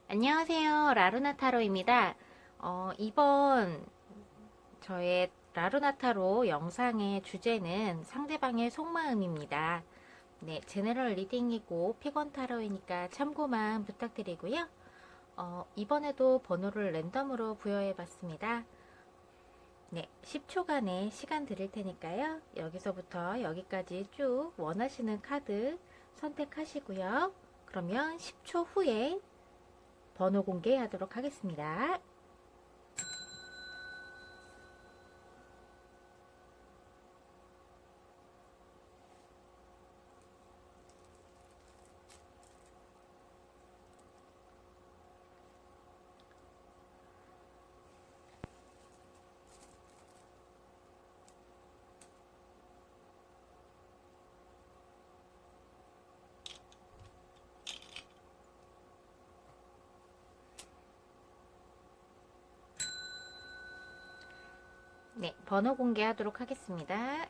안녕하세요. 라루나 타로입니다. 이번 저의 라루나 타로 영상의 주제는 상대방의 속마음입니다. 네, 제너럴 리딩이고 픽원 타로이니까 참고만 부탁드리고요. 이번에도 번호를 랜덤으로 부여해 봤습니다. 네, 10초간의 시간 드릴 테니까요. 여기서부터 여기까지 쭉 원하시는 카드 선택하시고요. 그러면 10초 후에 번호 공개하도록 하겠습니다. 네, 번호 공개하도록 하겠습니다.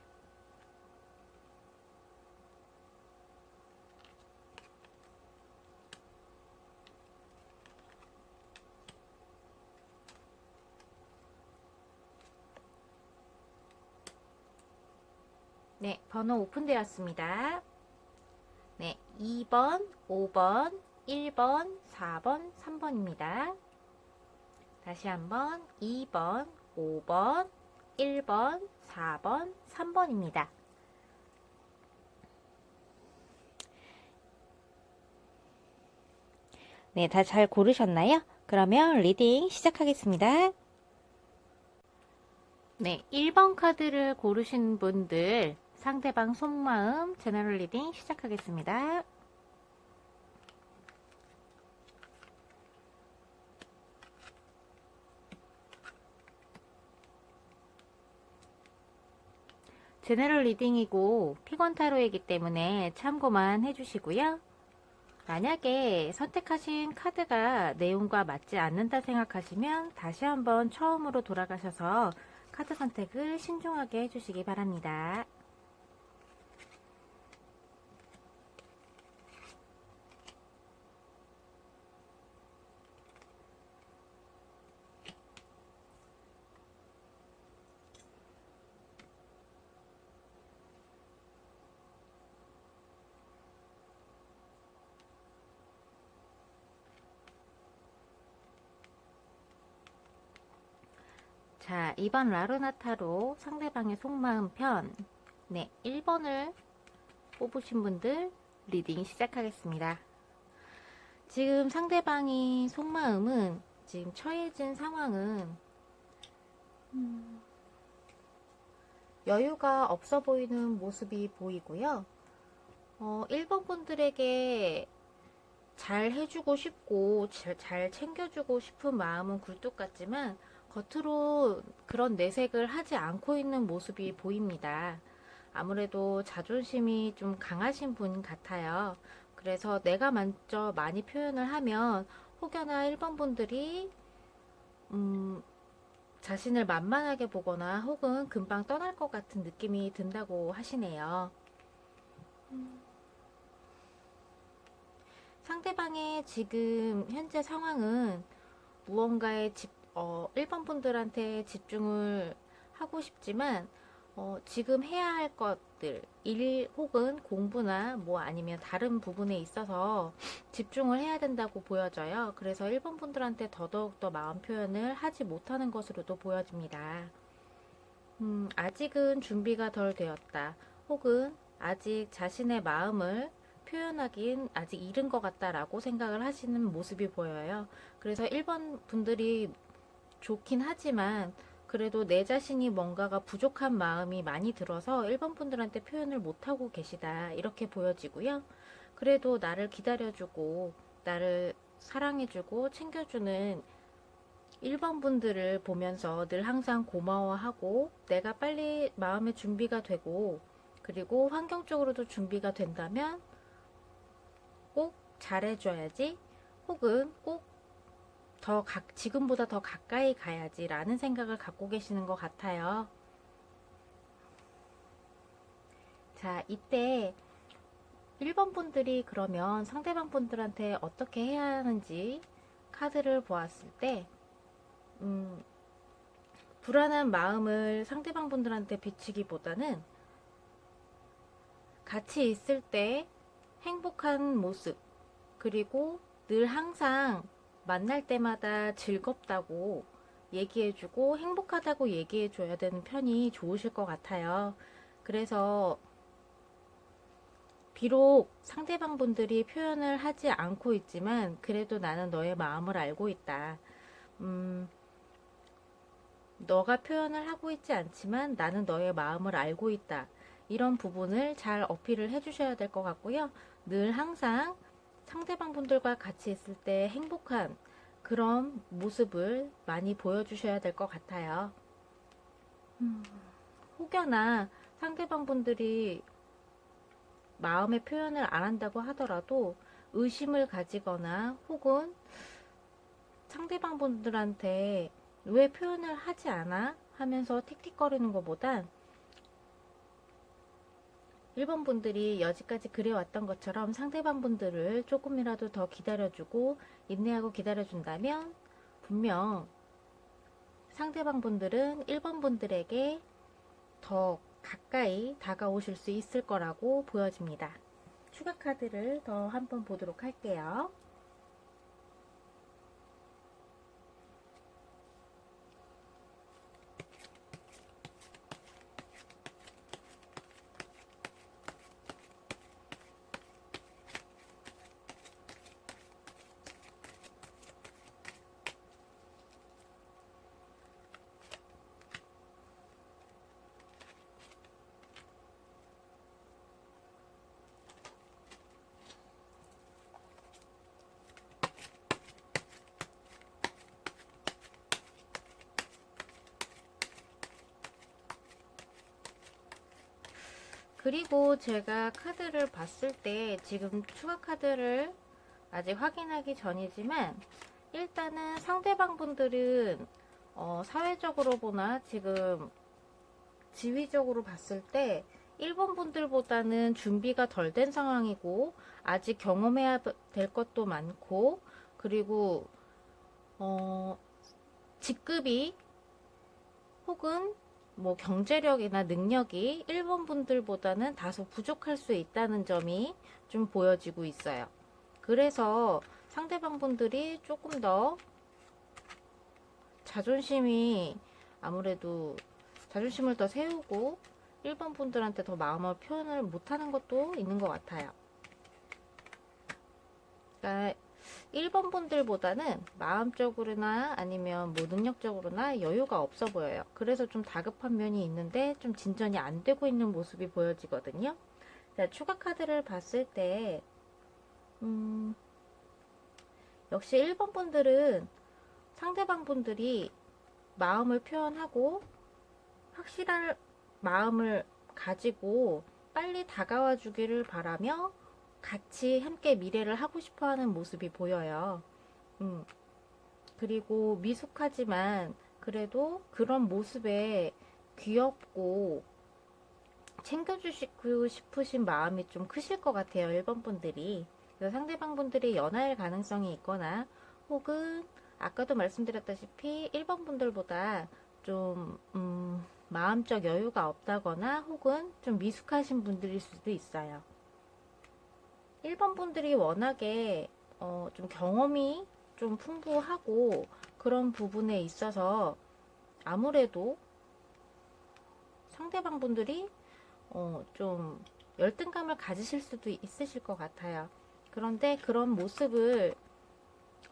네, 번호 오픈되었습니다. 네, 2번, 5번, 1번, 4번, 3번입니다. 다시 한번 2번, 5번, 1번, 4번, 3번입니다. 네, 다 잘 고르셨나요? 그러면 리딩 시작하겠습니다. 네, 1번 카드를 고르신 분들 상대방 속마음 제너럴 리딩 시작하겠습니다. 제너럴 리딩이고 픽원 타로이기 때문에 참고만 해주시고요. 만약에 선택하신 카드가 내용과 맞지 않는다 생각하시면 다시 한번 처음으로 돌아가셔서 카드 선택을 신중하게 해주시기 바랍니다. 자, 이번 라루나타로 상대방의 속마음 편, 네, 1번을 뽑으신 분들 리딩 시작하겠습니다. 지금 상대방이 속마음은 지금 처해진 상황은 여유가 없어 보이는 모습이 보이고요. 1번 분들에게 잘 해주고 싶고 잘 챙겨주고 싶은 마음은 굴뚝 같지만 겉으로 그런 내색을 하지 않고 있는 모습이 보입니다. 아무래도 자존심이 좀 강하신 분 같아요. 그래서 내가 먼저 많이 표현을 하면 혹여나 1번 분들이 자신을 만만하게 보거나 혹은 금방 떠날 것 같은 느낌이 든다고 하시네요. 상대방의 지금 현재 상황은 무언가에 1번 분들한테 집중을 하고 싶지만 지금 해야 할 것들, 일 혹은 공부나 뭐 아니면 다른 부분에 있어서 집중을 해야 된다고 보여져요. 그래서 1번 분들한테 더더욱 더 마음 표현을 하지 못하는 것으로도 보여집니다. 아직은 준비가 덜 되었다. 혹은 아직 자신의 마음을 표현하긴 아직 이른 것 같다라고 생각을 하시는 모습이 보여요. 그래서 1번 분들이 좋긴 하지만 그래도 내 자신이 뭔가가 부족한 마음이 많이 들어서 1번 분들한테 표현을 못하고 계시다. 이렇게 보여지고요. 그래도 나를 기다려주고 나를 사랑해주고 챙겨주는 1번 분들을 보면서 늘 항상 고마워하고 내가 빨리 마음의 준비가 되고 그리고 환경적으로도 준비가 된다면 꼭 잘해줘야지 혹은 꼭 지금보다 더 가까이 가야지 라는 생각을 갖고 계시는 것 같아요. 자, 이때 1번 분들이 그러면 상대방 분들한테 어떻게 해야 하는지 카드를 보았을 때 불안한 마음을 상대방 분들한테 비추기보다는 같이 있을 때 행복한 모습, 그리고 늘 항상 만날 때마다 즐겁다고 얘기해주고 행복하다고 얘기해줘야 되는 편이 좋으실 것 같아요. 그래서 비록 상대방 분들이 표현을 하지 않고 있지만 그래도 나는 너의 마음을 알고 있다. 너가 표현을 하고 있지 않지만 나는 너의 마음을 알고 있다. 이런 부분을 잘 어필을 해주셔야 될 것 같고요. 늘 항상 상대방 분들과 같이 있을 때 행복한 그런 모습을 많이 보여주셔야 될 것 같아요. 혹여나 상대방 분들이 마음의 표현을 안 한다고 하더라도 의심을 가지거나 혹은 상대방 분들한테 왜 표현을 하지 않아? 하면서 틱틱거리는 것보단 1번 분들이 여지까지 그래왔던 것처럼 상대방 분들을 조금이라도 더 기다려주고 인내하고 기다려준다면 분명 상대방 분들은 1번 분들에게 더 가까이 다가오실 수 있을 거라고 보여집니다. 추가 카드를 더 한번 보도록 할게요. 그리고 제가 카드를 봤을 때 지금 추가 카드를 아직 확인하기 전이지만 일단은 상대방 분들은 사회적으로 보나 지금 지위적으로 봤을 때 1번 분들보다는 준비가 덜 된 상황이고 아직 경험해야 될 것도 많고 그리고 직급이 혹은 뭐 경제력이나 능력이 1번 분들보다는 다소 부족할 수 있다는 점이 좀 보여지고 있어요. 그래서 상대방 분들이 조금 더 자존심이 아무래도 자존심을 더 세우고 1번 분들한테 더 마음을 표현을 못하는 것도 있는 것 같아요. 그러니까 1번 분들보다는 마음적으로나 아니면 뭐 능력적으로나 여유가 없어 보여요. 그래서 좀 다급한 면이 있는데 좀 진전이 안 되고 있는 모습이 보여지거든요. 자, 추가 카드를 봤을 때 역시 1번 분들은 상대방 분들이 마음을 표현하고 확실한 마음을 가지고 빨리 다가와 주기를 바라며 같이 함께 미래를 하고 싶어 하는 모습이 보여요. 그리고 미숙하지만 그래도 그런 모습에 귀엽고 챙겨주시고 싶으신 마음이 좀 크실 것 같아요. 1번 분들이. 그래서 상대방 분들이 연하일 가능성이 있거나 혹은 아까도 말씀드렸다시피 1번 분들보다 좀 마음적 여유가 없다거나 혹은 좀 미숙하신 분들일 수도 있어요. 1번 분들이 워낙에 좀 경험이 좀 풍부하고 그런 부분에 있어서 아무래도 상대방 분들이 좀 열등감을 가지실 수도 있으실 것 같아요. 그런데 그런 모습을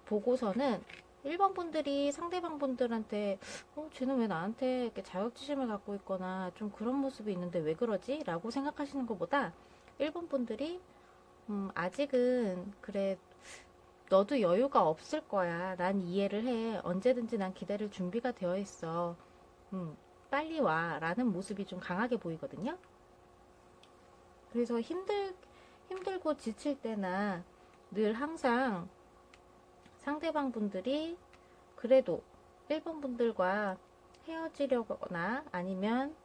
보고서는 1번 분들이 상대방 분들한테 쟤는 왜 나한테 이렇게 자격지심을 갖고 있거나 좀 그런 모습이 있는데 왜 그러지? 라고 생각하시는 것보다 1번 분들이 아직은 그래 너도 여유가 없을 거야. 난 이해를 해. 언제든지 난 기다릴 준비가 되어 있어. 빨리 와. 라는 모습이 좀 강하게 보이거든요. 그래서 힘들고 지칠 때나 늘 항상 상대방 분들이 그래도 1번 분들과 헤어지려거나 아니면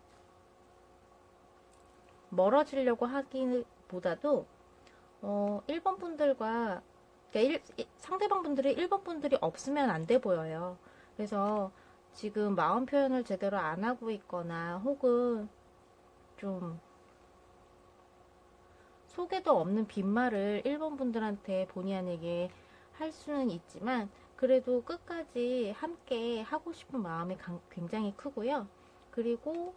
멀어지려고 하기보다도 1번 분들과 그러니까 상대방 분들이 1번 분들이 없으면 안 돼 보여요. 그래서 지금 마음 표현을 제대로 안 하고 있거나 혹은 좀 속에도 없는 빈말을 1번 분들한테 본의 아니게 할 수는 있지만 그래도 끝까지 함께 하고 싶은 마음이 굉장히 크고요. 그리고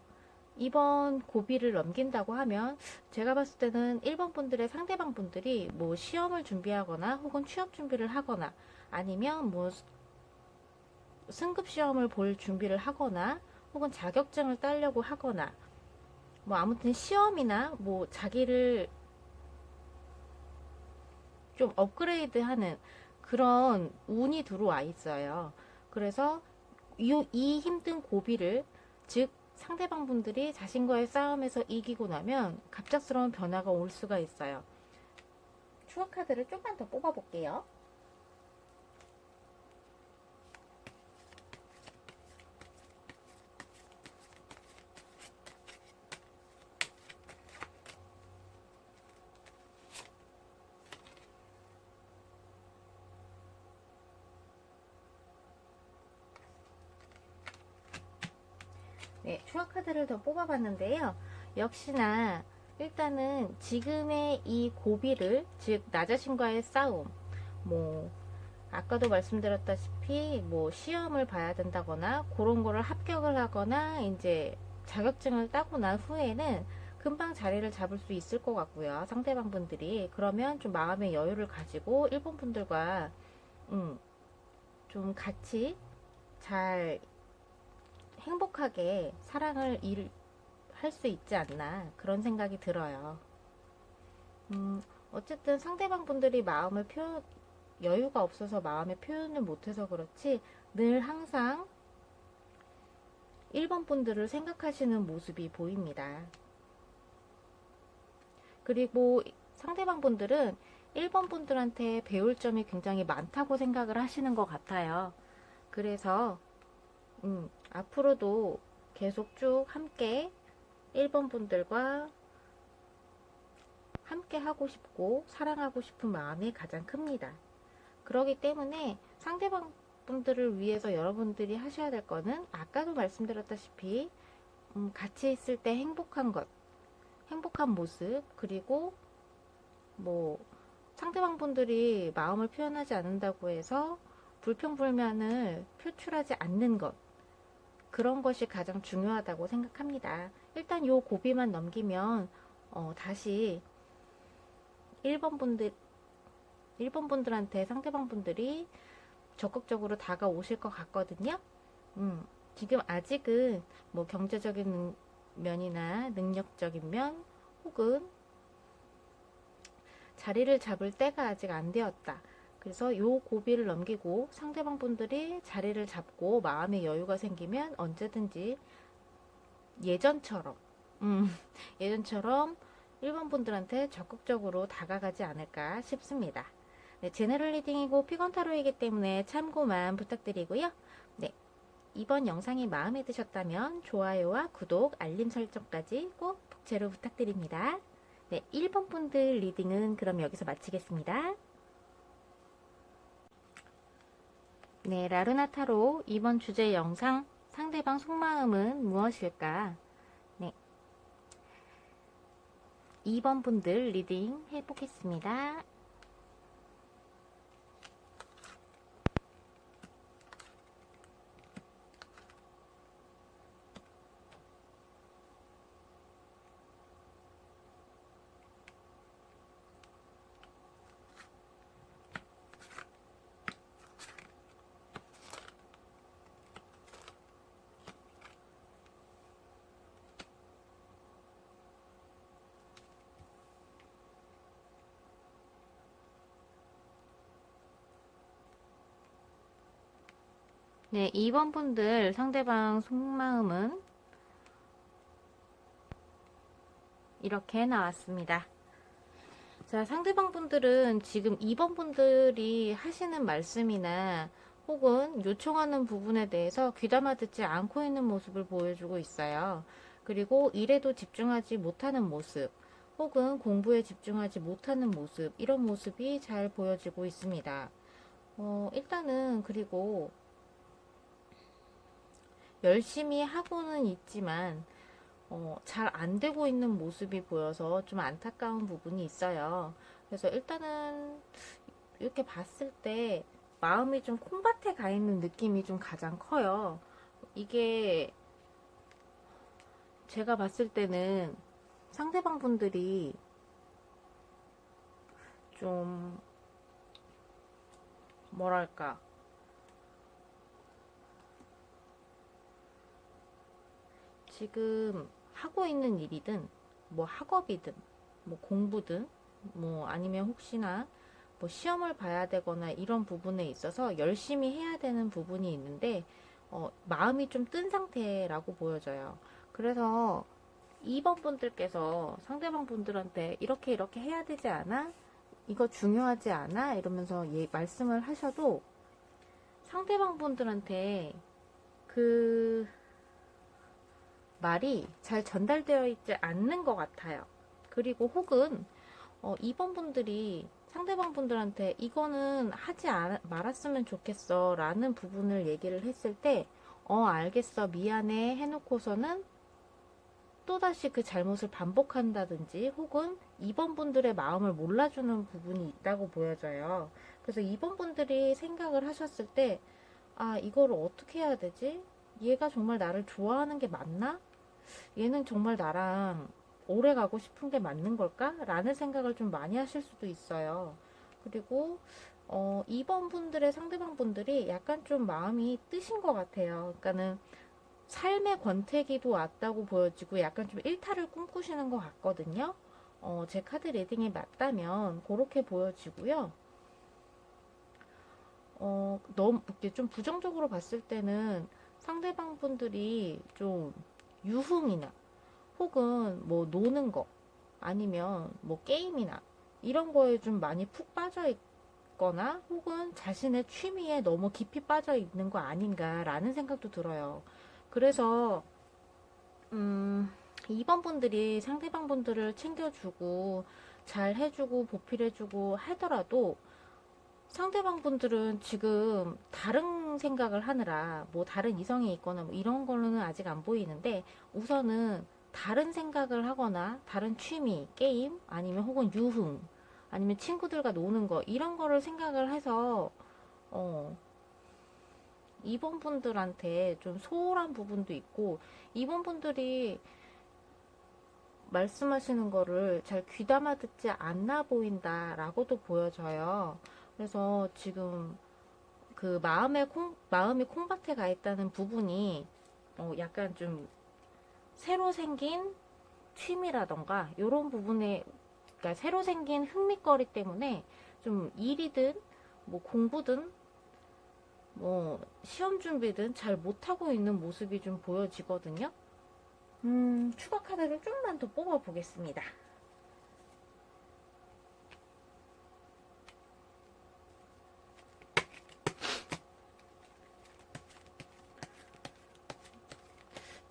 이번 고비를 넘긴다고 하면 제가 봤을 때는 1번 분들의 상대방 분들이 뭐 시험을 준비하거나 혹은 취업 준비를 하거나 아니면 뭐 승급 시험을 볼 준비를 하거나 혹은 자격증을 따려고 하거나 뭐 아무튼 시험이나 뭐 자기를 좀 업그레이드하는 그런 운이 들어와 있어요. 그래서 이 힘든 고비를 즉 상대방 분들이 자신과의 싸움에서 이기고 나면 갑작스러운 변화가 올 수가 있어요. 추억 카드를 조금만 더 뽑아볼게요. 네, 추억 카드를 더 뽑아봤는데요. 역시나 일단은 지금의 이 고비를 즉 나 자신과의 싸움 뭐 아까도 말씀드렸다시피 뭐 시험을 봐야 된다거나 그런 거를 합격을 하거나 이제 자격증을 따고 난 후에는 금방 자리를 잡을 수 있을 것 같고요. 상대방 분들이 그러면 좀 마음의 여유를 가지고 일본 분들과 좀 같이 잘 행복하게 사랑을 할 수 있지 않나 그런 생각이 들어요. 어쨌든 상대방 분들이 여유가 없어서 마음의 표현을 못해서 그렇지 늘 항상 1번 분들을 생각하시는 모습이 보입니다. 그리고 상대방 분들은 1번 분들한테 배울 점이 굉장히 많다고 생각을 하시는 것 같아요. 그래서 앞으로도 계속 쭉 함께 1번 분들과 함께 하고 싶고 사랑하고 싶은 마음이 가장 큽니다. 그렇기 때문에 상대방 분들을 위해서 여러분들이 하셔야 될 거는 아까도 말씀드렸다시피 같이 있을 때 행복한 모습 그리고 뭐 상대방 분들이 마음을 표현하지 않는다고 해서 불평불만을 표출하지 않는 것 그런 것이 가장 중요하다고 생각합니다. 일단 요 고비만 넘기면 다시 1번 분들 1번 분들한테 상대방 분들이 적극적으로 다가오실 것 같거든요. 지금 아직은 뭐 경제적인 면이나 능력적인 면 혹은 자리를 잡을 때가 아직 안 되었다. 그래서 요 고비를 넘기고 상대방 분들이 자리를 잡고 마음의 여유가 생기면 언제든지 예전처럼 예전처럼 1번 분들한테 적극적으로 다가가지 않을까 싶습니다. 네, 제너럴 리딩이고 피건 타로이기 때문에 참고만 부탁드리고요. 네, 이번 영상이 마음에 드셨다면 좋아요와 구독, 알림 설정까지 꼭 복제로 부탁드립니다. 네, 1번 분들 리딩은 그럼 여기서 마치겠습니다. 네, 라루나 타로 이번 주제 영상 상대방 속마음은 무엇일까? 네, 2번 분들 리딩 해보겠습니다. 네, 2번 분들 상대방 속마음은 이렇게 나왔습니다. 자, 상대방 분들은 지금 2번 분들이 하시는 말씀이나 혹은 요청하는 부분에 대해서 귀담아 듣지 않고 있는 모습을 보여주고 있어요. 그리고 일에도 집중하지 못하는 모습, 혹은 공부에 집중하지 못하는 모습, 이런 모습이 잘 보여지고 있습니다. 일단은 그리고 열심히 하고는 있지만 잘 안 되고 있는 모습이 보여서 좀 안타까운 부분이 있어요. 그래서 일단은 이렇게 봤을 때 마음이 좀 콩밭에 가 있는 느낌이 좀 가장 커요. 이게 제가 봤을 때는 상대방 분들이 좀 뭐랄까 지금 하고 있는 일이든 뭐 학업이든 뭐 공부든 뭐 아니면 혹시나 뭐 시험을 봐야 되거나 이런 부분에 있어서 열심히 해야 되는 부분이 있는데 마음이 좀 뜬 상태라고 보여져요. 그래서 2번 분들께서 상대방 분들한테 이렇게 이렇게 해야 되지 않아? 이거 중요하지 않아? 이러면서 말씀을 하셔도 상대방 분들한테 그 말이 잘 전달되어 있지 않는 것 같아요. 그리고 혹은 2번 분들이 상대방 분들한테 이거는 하지 말았으면 좋겠어 라는 부분을 얘기를 했을 때 알겠어 미안해 해놓고서는 또다시 그 잘못을 반복한다든지 혹은 2번 분들의 마음을 몰라주는 부분이 있다고 보여져요. 그래서 2번 분들이 생각을 하셨을 때 이거를 어떻게 해야 되지? 얘가 정말 나를 좋아하는 게 맞나? 얘는 정말 나랑 오래 가고 싶은 게 맞는 걸까? 라는 생각을 좀 많이 하실 수도 있어요. 그리고 2번 분들의 상대방 분들이 약간 좀 마음이 뜨신 것 같아요. 그러니까는 삶의 권태기도 왔다고 보여지고 약간 좀 일탈을 꿈꾸시는 것 같거든요. 제 카드 리딩이 맞다면 그렇게 보여지고요. 너무 이렇게 좀 부정적으로 봤을 때는 상대방 분들이 좀 유흥이나 혹은 뭐 노는 거 아니면 뭐 게임이나 이런 거에 좀 많이 푹 빠져 있거나 혹은 자신의 취미에 너무 깊이 빠져 있는 거 아닌가라는 생각도 들어요. 그래서 2번 분들이 상대방 분들을 챙겨주고 잘 해주고 보필해주고 하더라도 상대방 분들은 지금 다른 생각을 하느라 뭐 다른 이성이 있거나 뭐 이런 거는 아직 안 보이는데 우선은 다른 생각을 하거나 다른 취미, 게임 아니면 혹은 유흥 아니면 친구들과 노는 거 이런 거를 생각을 해서 어, 이번 분들한테 좀 소홀한 부분도 있고 이번 분들이 말씀하시는 거를 잘 귀담아 듣지 않나 보인다라고도 보여져요. 그래서 지금 그 마음이 콩밭에 가 있다는 부분이 약간 좀 새로 생긴 취미라던가 이런 부분에 그러니까 새로 생긴 흥미거리 때문에 좀 일이든 뭐 공부든 뭐 시험 준비든 잘 못하고 있는 모습이 좀 보여지거든요. 추가 카드를 좀만 더 뽑아 보겠습니다.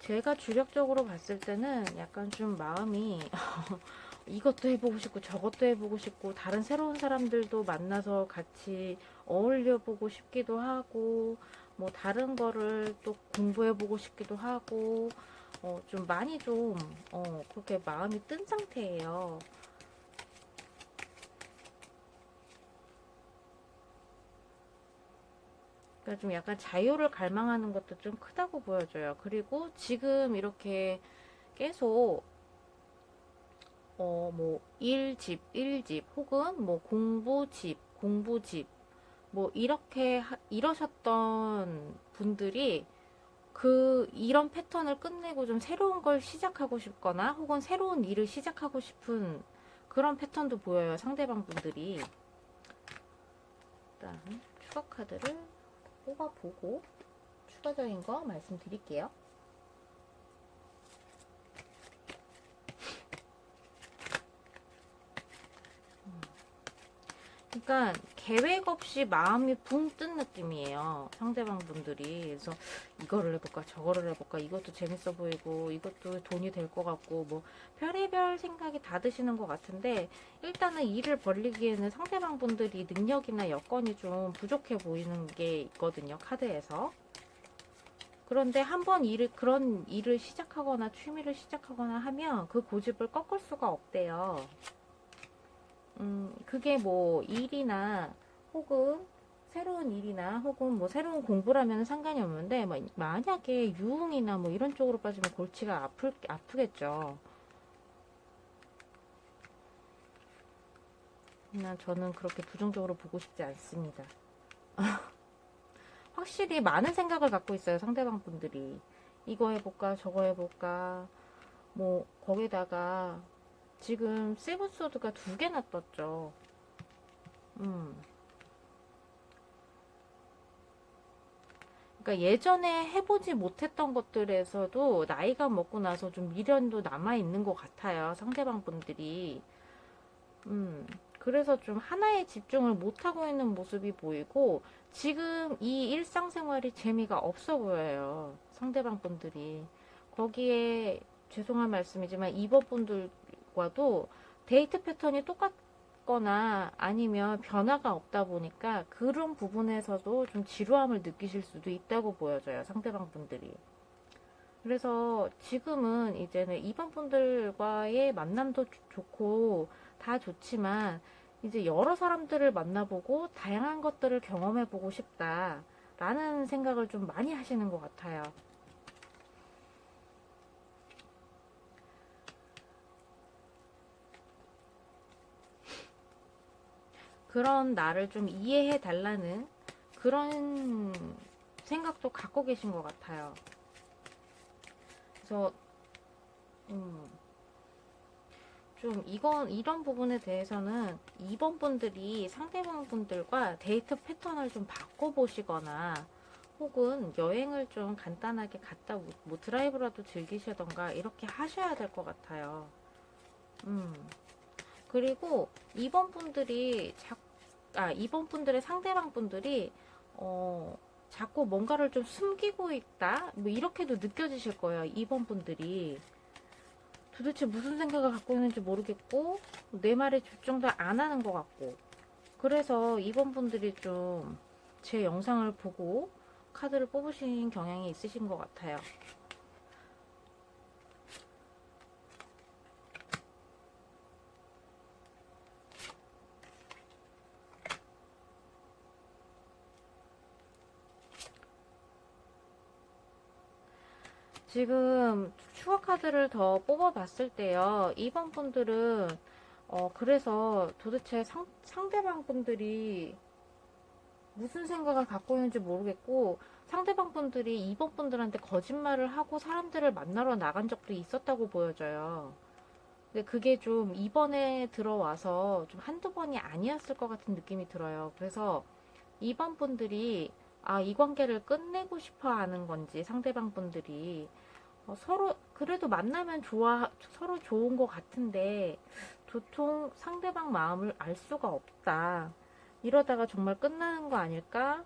제가 주력적으로 봤을 때는 약간 좀 마음이 이것도 해보고 싶고 저것도 해보고 싶고 다른 새로운 사람들도 만나서 같이 어울려보고 싶기도 하고 뭐 다른 거를 또 공부해보고 싶기도 하고 좀 많이 좀 그렇게 마음이 뜬 상태예요. 그러니까 좀 약간 자유를 갈망하는 것도 좀 크다고 보여져요. 그리고 지금 이렇게 계속 뭐 일집 혹은 뭐 공부집 뭐 이렇게 이러셨던 분들이 이런 패턴을 끝내고 좀 새로운 걸 시작하고 싶거나 혹은 새로운 일을 시작하고 싶은 그런 패턴도 보여요. 상대방 분들이. 일단 추가 카드를 뽑아보고 추가적인 거 말씀드릴게요. 그러니까 계획 없이 마음이 붕 뜬 느낌이에요. 상대방 분들이. 그래서 이거를 해볼까, 저거를 해볼까, 이것도 재밌어 보이고, 이것도 돈이 될 것 같고, 뭐, 별의별 생각이 다 드시는 것 같은데, 일단은 일을 벌리기에는 상대방 분들이 능력이나 여건이 좀 부족해 보이는 게 있거든요, 카드에서. 그런데 한번 그런 일을 시작하거나 취미를 시작하거나 하면 그 고집을 꺾을 수가 없대요. 그게 뭐 일이나 혹은 새로운 일이나 혹은 뭐 새로운 공부라면 상관이 없는데 뭐 만약에 유흥이나 뭐 이런 쪽으로 빠지면 골치가 아프겠죠. 저는 그렇게 부정적으로 보고 싶지 않습니다. 확실히 많은 생각을 갖고 있어요, 상대방 분들이. 이거 해볼까, 저거 해볼까. 뭐, 거기다가 지금 세븐소드가 2개나 떴죠. 그러니까 예전에 해보지 못했던 것들에서도 나이가 먹고 나서 좀 미련도 남아있는 것 같아요, 상대방 분들이. 그래서 좀 하나에 집중을 못하고 있는 모습이 보이고, 지금 이 일상생활이 재미가 없어 보여요, 상대방 분들이. 거기에, 죄송한 말씀이지만, 이버분들과도 데이트 패턴이 똑같거나 아니면 변화가 없다 보니까 그런 부분에서도 좀 지루함을 느끼실 수도 있다고 보여져요, 상대방 분들이. 그래서 지금은 이제는 이번 분들과의 만남도 좋고 다 좋지만 이제 여러 사람들을 만나보고 다양한 것들을 경험해보고 싶다라는 생각을 좀 많이 하시는 것 같아요. 그런 나를 좀 이해해 달라는 그런 생각도 갖고 계신 것 같아요. 그래서 음, 좀 이런 부분에 대해서는 2번 분들이 상대방 분들과 데이트 패턴을 좀 바꿔보시거나 혹은 여행을 좀 간단하게 갔다 뭐 드라이브라도 즐기시던가 이렇게 하셔야 될 것 같아요. 음. 그리고 2번 분들이 2번 분들의 상대방 분들이 자꾸 뭔가를 좀 숨기고 있다? 뭐 이렇게도 느껴지실 거예요. 2번 분들이. 도대체 무슨 생각을 갖고 있는지 모르겠고 내 말에 집중도 안 하는 것 같고 그래서 이번 분들이 좀 제 영상을 보고 카드를 뽑으신 경향이 있으신 것 같아요. 지금 추가 카드를 더 뽑아봤을 때요. 이번 분들은 그래서 도대체 상대방 분들이 무슨 생각을 갖고 있는지 모르겠고 상대방 분들이 이번 분들한테 거짓말을 하고 사람들을 만나러 나간 적도 있었다고 보여져요. 근데 그게 좀 이번에 들어와서 좀 한두 번이 아니었을 것 같은 느낌이 들어요. 그래서 이번 분들이 이 관계를 끝내고 싶어 하는 건지 상대방 분들이 서로 그래도 만나면 서로 좋은 것 같은데 도통 상대방 마음을 알 수가 없다. 이러다가 정말 끝나는 거 아닐까?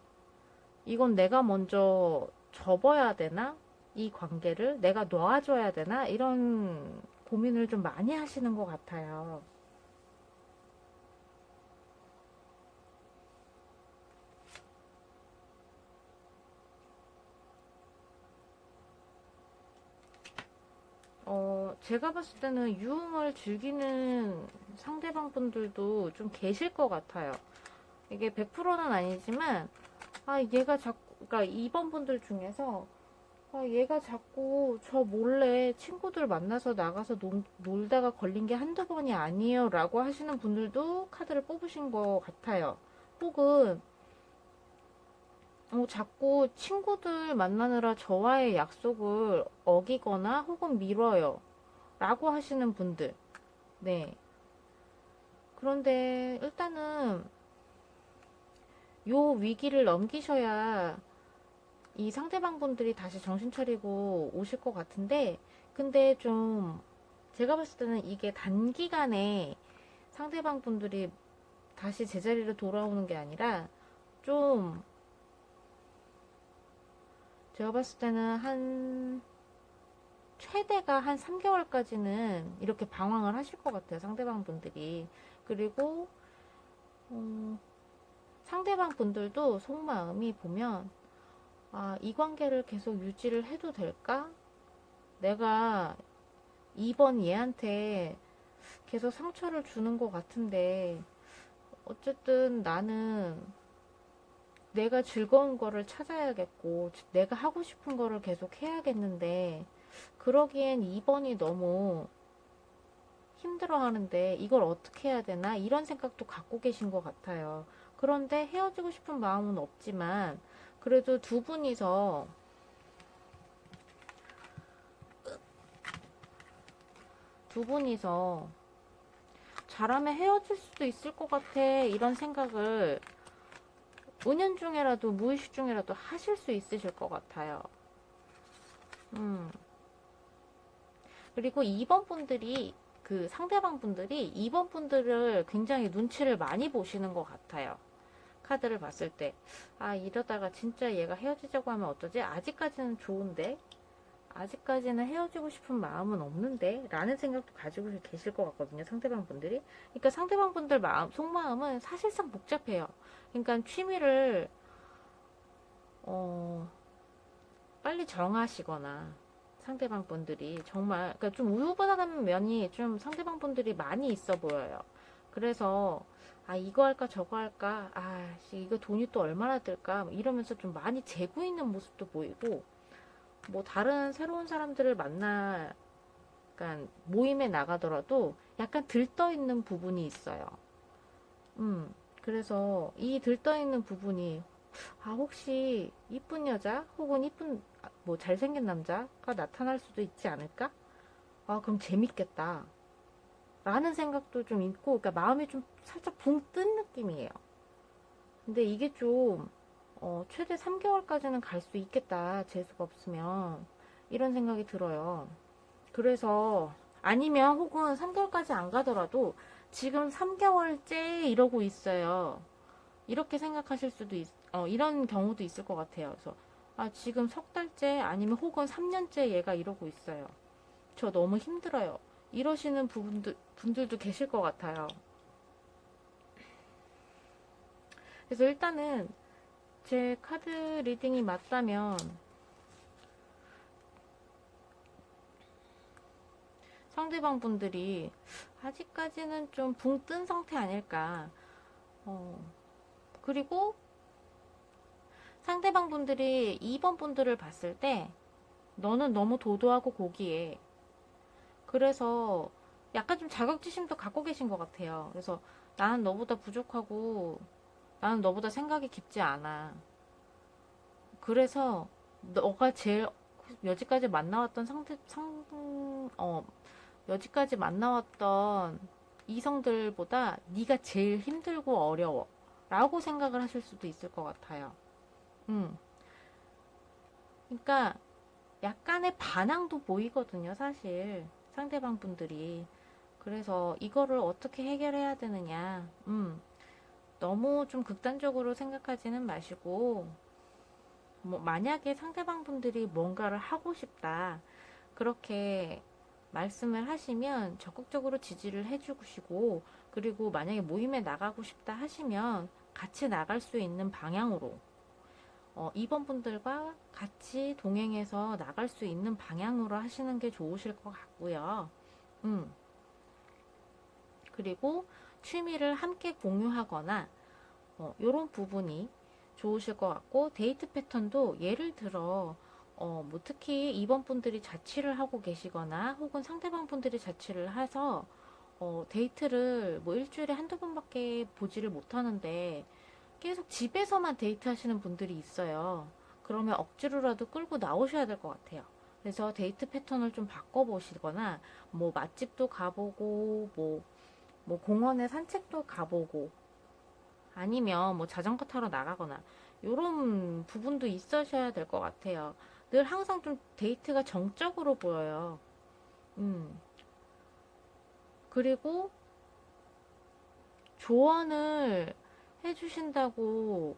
이건 내가 먼저 접어야 되나? 이 관계를 내가 놔줘야 되나? 이런 고민을 좀 많이 하시는 것 같아요. 제가 봤을 때는 유흥을 즐기는 상대방 분들도 좀 계실 것 같아요. 이게 100%는 아니지만, 얘가 자꾸, 그러니까 2번 분들 중에서, 얘가 자꾸 저 몰래 친구들 만나서 나가서 놀다가 걸린 게 한두 번이 아니에요 라고 하시는 분들도 카드를 뽑으신 것 같아요. 혹은, 자꾸 친구들 만나느라 저와의 약속을 어기거나 혹은 미뤄요. 라고 하시는 분들. 네. 그런데 일단은 요 위기를 넘기셔야 이 상대방 분들이 다시 정신 차리고 오실 것 같은데, 근데 좀 제가 봤을 때는 이게 단기간에 상대방 분들이 다시 제자리로 돌아오는 게 아니라 좀 제가 봤을 때는 한 최대가 한 3개월까지는 이렇게 방황을 하실 것 같아요. 상대방 분들이. 그리고 상대방 분들도 속마음이 보면 아, 이 관계를 계속 유지를 해도 될까? 내가 이번 얘한테 계속 상처를 주는 것 같은데 어쨌든 나는 내가 즐거운 거를 찾아야겠고 내가 하고 싶은 거를 계속 해야겠는데 그러기엔 2번이 너무 힘들어 하는데 이걸 어떻게 해야 되나 이런 생각도 갖고 계신 것 같아요. 그런데 헤어지고 싶은 마음은 없지만 그래도 두 분이서 잘하면 헤어질 수도 있을 것 같아 이런 생각을 은연중에라도 무의식 중에라도 하실 수 있으실 것 같아요. 그리고 2번 분들이 그 상대방 분들이 2번 분들을 굉장히 눈치를 많이 보시는 것 같아요. 카드를 봤을 때. 아, 이러다가 진짜 얘가 헤어지자고 하면 어쩌지? 아직까지는 좋은데? 아직까지는 헤어지고 싶은 마음은 없는데? 라는 생각도 가지고 계실 것 같거든요. 상대방 분들이. 그러니까 상대방 분들 속마음은 사실상 복잡해요. 그러니까 취미를, 어, 빨리 정하시거나, 상대방 분들이 정말, 그러니까 좀 우유부단한 면이 좀 상대방 분들이 많이 있어 보여요. 그래서, 아, 이거 할까, 저거 할까, 아, 이거 돈이 또 얼마나 들까, 이러면서 좀 많이 재고 있는 모습도 보이고, 뭐, 다른 새로운 사람들을 그러니까 모임에 나가더라도 약간 들떠 있는 부분이 있어요. 그래서 이 들떠 있는 부분이 아, 혹시 이쁜 여자 혹은 뭐 잘생긴 남자가 나타날 수도 있지 않을까? 아, 그럼 재밌겠다. 라는 생각도 좀 있고, 그러니까 마음이 좀 살짝 붕 뜬 느낌이에요. 근데 이게 좀, 최대 3개월까지는 갈 수 있겠다. 재수가 없으면. 이런 생각이 들어요. 그래서, 아니면 혹은 3개월까지 안 가더라도 지금 3개월째 이러고 있어요. 이렇게 생각하실 수도 이런 경우도 있을 것 같아요. 그래서 아, 지금 석 달째 아니면 혹은 3년째 얘가 이러고 있어요. 저 너무 힘들어요. 이러시는 분들도 계실 것 같아요. 그래서 일단은 제 카드 리딩이 맞다면 상대방 분들이 아직까지는 좀 붕 뜬 상태 아닐까. 어, 그리고 상대방 분들이 2번 분들을 봤을 때 너는 너무 도도하고 고귀해. 그래서 약간 좀 자격지심도 갖고 계신 것 같아요. 그래서 나는 너보다 부족하고 나는 너보다 생각이 깊지 않아. 그래서 너가 제일 여지까지 만나왔던 여지까지 만나왔던 이성들보다 네가 제일 힘들고 어려워. 라고 생각을 하실 수도 있을 것 같아요. 음. 그러니까 약간의 반항도 보이거든요, 사실. 상대방 분들이. 그래서 이거를 어떻게 해결해야 되느냐. 너무 좀 극단적으로 생각하지는 마시고, 뭐, 만약에 상대방 분들이 뭔가를 하고 싶다. 그렇게 말씀을 하시면 적극적으로 지지를 해주시고, 그리고 만약에 모임에 나가고 싶다 하시면 같이 나갈 수 있는 방향으로, 2번 분들과 같이 동행해서 나갈 수 있는 방향으로 하시는 게 좋으실 것 같고요. 음, 그리고 취미를 함께 공유하거나 이런 부분이 좋으실 것 같고 데이트 패턴도 예를 들어 뭐 특히 2번 분들이 자취를 하고 계시거나 혹은 상대방 분들이 자취를 해서 데이트를 뭐 일주일에 한두 번밖에 보지를 못하는데 계속 집에서만 데이트 하시는 분들이 있어요. 그러면 억지로라도 끌고 나오셔야 될 것 같아요. 그래서 데이트 패턴을 좀 바꿔보시거나 뭐 맛집도 가보고 뭐 공원에 산책도 가보고 아니면 뭐 자전거 타러 나가거나 이런 부분도 있으셔야 될 것 같아요. 늘 항상 좀 데이트가 정적으로 보여요. 음. 그리고 조언을 해주신다고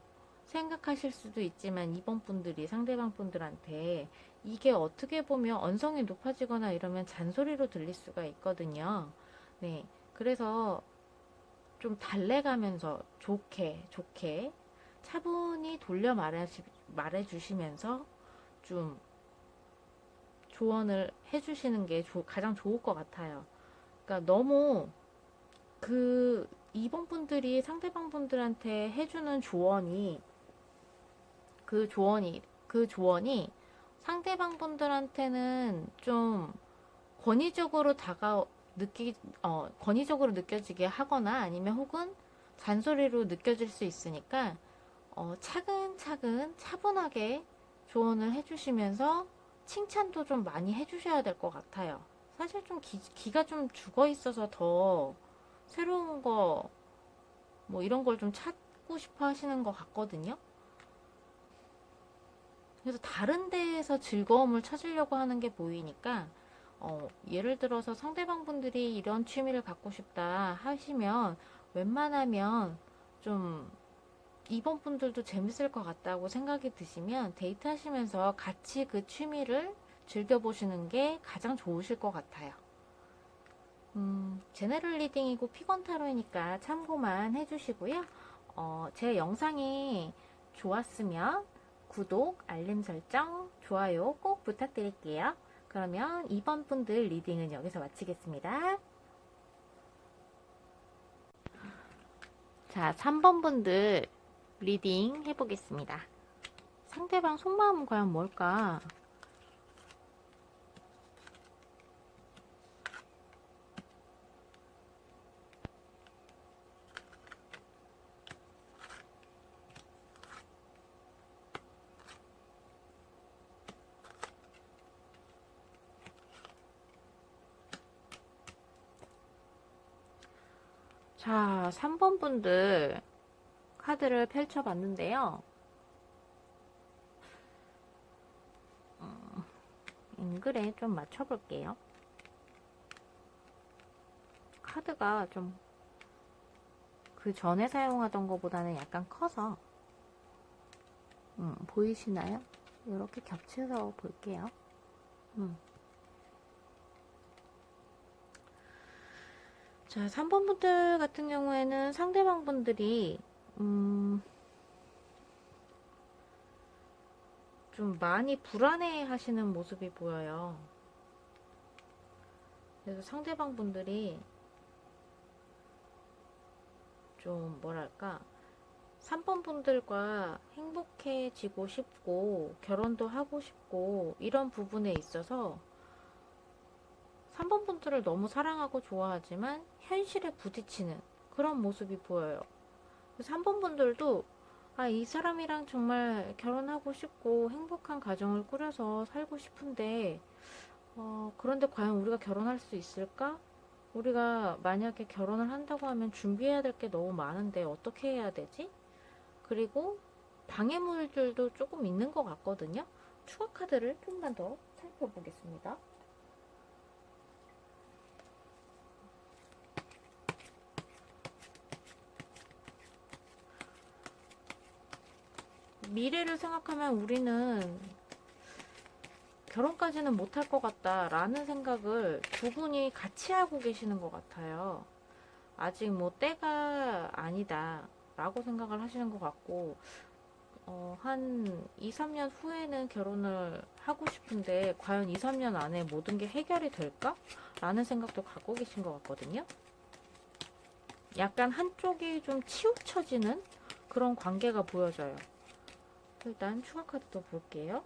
생각하실 수도 있지만, 이번 분들이 상대방 분들한테 이게 어떻게 보면 언성이 높아지거나 이러면 잔소리로 들릴 수가 있거든요. 네. 그래서 좀 달래가면서 좋게 차분히 돌려 말해주시면서 좀 조언을 해주시는 게 가장 좋을 것 같아요. 그러니까 너무 이번 분들이 상대방 분들한테 해주는 그 조언이 상대방 분들한테는 좀 권위적으로 권위적으로 느껴지게 하거나 아니면 혹은 잔소리로 느껴질 수 있으니까 차근차근 차분하게 조언을 해주시면서 칭찬도 좀 많이 해주셔야 될 것 같아요. 사실 좀 기가 좀 죽어 있어서 더 새로운 거, 뭐 이런 걸 좀 찾고 싶어 하시는 것 같거든요. 그래서 다른 데에서 즐거움을 찾으려고 하는 게 보이니까, 예를 들어서 상대방 분들이 이런 취미를 갖고 싶다 하시면, 웬만하면 좀 이번 분들도 재밌을 것 같다고 생각이 드시면 데이트 하시면서 같이 그 취미를 즐겨보시는 게 가장 좋으실 것 같아요. 제너럴 리딩이고 피권 타로이니까 참고만 해주시고요. 제 영상이 좋았으면 구독, 알림 설정, 좋아요 꼭 부탁드릴게요. 그러면 2번 분들 리딩은 여기서 마치겠습니다. 자, 3번 분들 리딩 해보겠습니다. 상대방 속마음은 과연 뭘까? 자, 3번 분들 카드를 펼쳐봤는데요. 앵글에 좀 맞춰볼게요. 카드가 좀 그 전에 사용하던 것보다는 약간 커서 보이시나요? 이렇게 겹쳐서 볼게요. 자, 3번 분들 같은 경우에는 상대방 분들이 좀 많이 불안해 하시는 모습이 보여요. 그래서 상대방 분들이 좀 뭐랄까 3번 분들과 행복해지고 싶고 결혼도 하고 싶고 이런 부분에 있어서 3번 분들을 너무 사랑하고 좋아하지만 현실에 부딪히는 그런 모습이 보여요. 3번 분들도 이 사람이랑 정말 결혼하고 싶고 행복한 가정을 꾸려서 살고 싶은데 그런데 과연 우리가 결혼할 수 있을까? 우리가 만약에 결혼을 한다고 하면 준비해야 될 게 너무 많은데 어떻게 해야 되지? 그리고 방해물들도 조금 있는 것 같거든요. 추가 카드를 좀만 더 살펴보겠습니다. 미래를 생각하면 우리는 결혼까지는 못할 것 같다라는 생각을 두 분이 같이 하고 계시는 것 같아요. 아직 뭐 때가 아니다 라고 생각을 하시는 것 같고 한 2, 3년 후에는 결혼을 하고 싶은데 과연 2, 3년 안에 모든 게 해결이 될까? 라는 생각도 갖고 계신 것 같거든요. 약간 한쪽이 좀 치우쳐지는 그런 관계가 보여져요. 일단 추가 카드도 볼게요.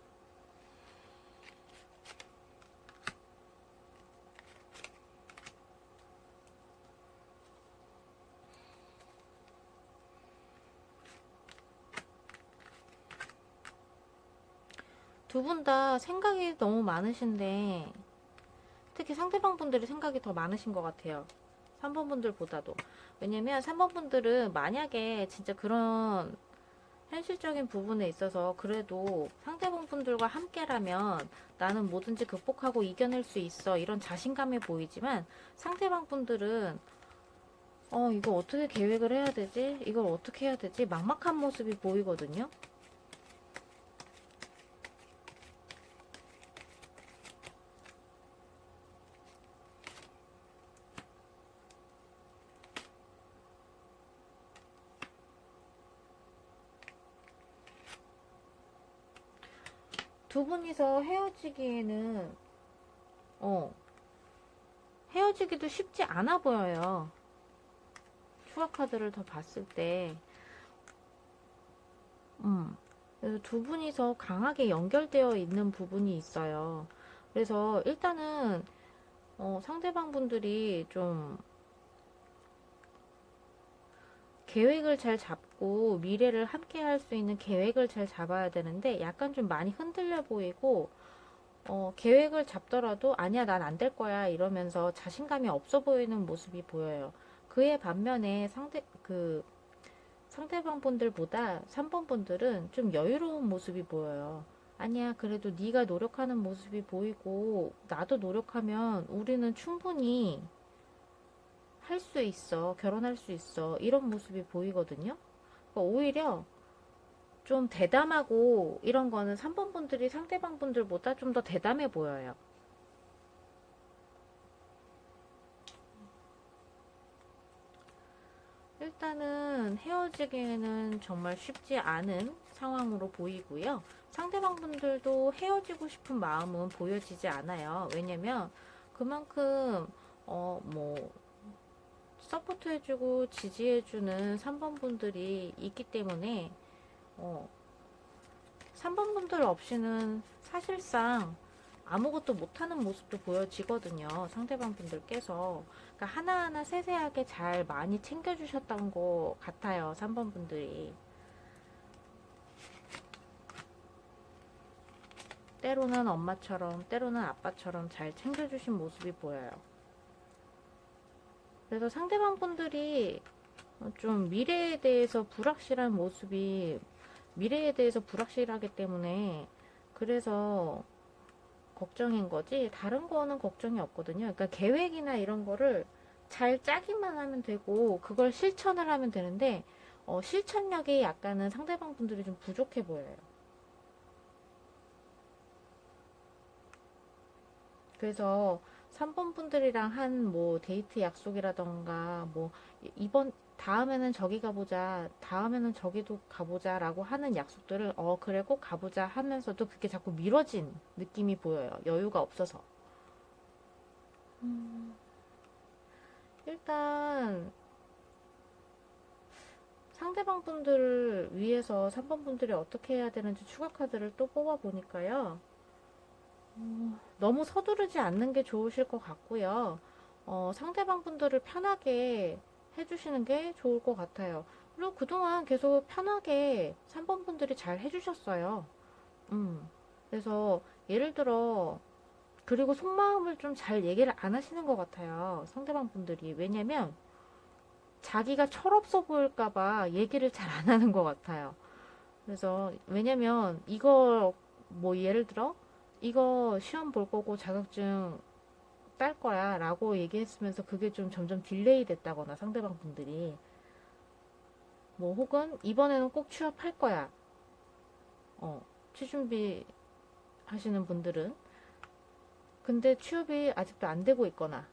두 분 다 생각이 너무 많으신데 특히 상대방 분들이 생각이 더 많으신 것 같아요. 3번 분들보다도. 왜냐면 3번 분들은 만약에 진짜 그런 현실적인 부분에 있어서 그래도 상대방 분들과 함께라면 나는 뭐든지 극복하고 이겨낼 수 있어 이런 자신감이 보이지만 상대방 분들은 이거 어떻게 계획을 해야 되지? 이걸 어떻게 해야 되지? 막막한 모습이 보이거든요. 두 분이서 헤어지기에는, 어, 헤어지기도 쉽지 않아 보여요. 추가 카드를 더 봤을 때. 그래서 두 분이서 강하게 연결되어 있는 부분이 있어요. 그래서 일단은, 상대방 분들이 좀 계획을 잘 잡고 미래를 함께 할 수 있는 계획을 잘 잡아야 되는데 약간 좀 많이 흔들려 보이고, 계획을 잡더라도 아니야, 난 안 될 거야 이러면서 자신감이 없어 보이는 모습이 보여요. 그에 반면에 상대방 분들보다 3번 분들은 좀 여유로운 모습이 보여요. 아니야, 그래도 네가 노력하는 모습이 보이고 나도 노력하면 우리는 충분히 할 수 있어. 결혼할 수 있어. 이런 모습이 보이거든요. 그러니까 오히려 좀 대담하고 이런 거는 3번 분들이 상대방 분들보다 좀 더 대담해 보여요. 일단은 헤어지기에는 정말 쉽지 않은 상황으로 보이고요. 상대방 분들도 헤어지고 싶은 마음은 보여지지 않아요. 왜냐면 그만큼 뭐 서포트해주고 지지해주는 3번 분들이 있기 때문에 어, 3번 분들 없이는 사실상 아무것도 못하는 모습도 보여지거든요. 상대방 분들께서. 그러니까 하나하나 세세하게 잘 많이 챙겨주셨던 것 같아요. 3번 분들이. 때로는 엄마처럼, 때로는 아빠처럼 잘 챙겨주신 모습이 보여요. 그래서 상대방 분들이 좀 미래에 대해서 불확실하기 때문에 그래서 걱정인 거지 다른 거는 걱정이 없거든요. 그러니까 계획이나 이런 거를 잘 짜기만 하면 되고 그걸 실천을 하면 되는데 실천력이 약간은 상대방 분들이 좀 부족해 보여요. 그래서 3번 분들이랑 한 뭐 데이트 약속이라던가 뭐 이번 다음에는 저기 가보자 다음에는 저기도 가보자라고 하는 약속들을 그래 꼭 가보자 하면서도 그게 자꾸 미뤄진 느낌이 보여요. 여유가 없어서. 일단 상대방 분들을 위해서 3번 분들이 어떻게 해야 되는지 추가 카드를 또 뽑아 보니까요. 너무 서두르지 않는 게 좋으실 것 같고요. 상대방 분들을 편하게 해주시는 게 좋을 것 같아요. 그리고 그동안 계속 편하게 3번 분들이 잘 해주셨어요. 그래서 예를 들어, 그리고 속마음을 좀 잘 얘기를 안 하시는 것 같아요. 상대방 분들이. 왜냐면 자기가 철없어 보일까봐 얘기를 잘 안 하는 것 같아요. 그래서 왜냐면 이거 뭐 예를 들어 이거 시험 볼 거고 자격증 딸 거야 라고 얘기했으면서 그게 좀 점점 딜레이 됐다거나 상대방 분들이 뭐 혹은 이번에는 꼭 취업할 거야 취준비 하시는 분들은 근데 취업이 아직도 안 되고 있거나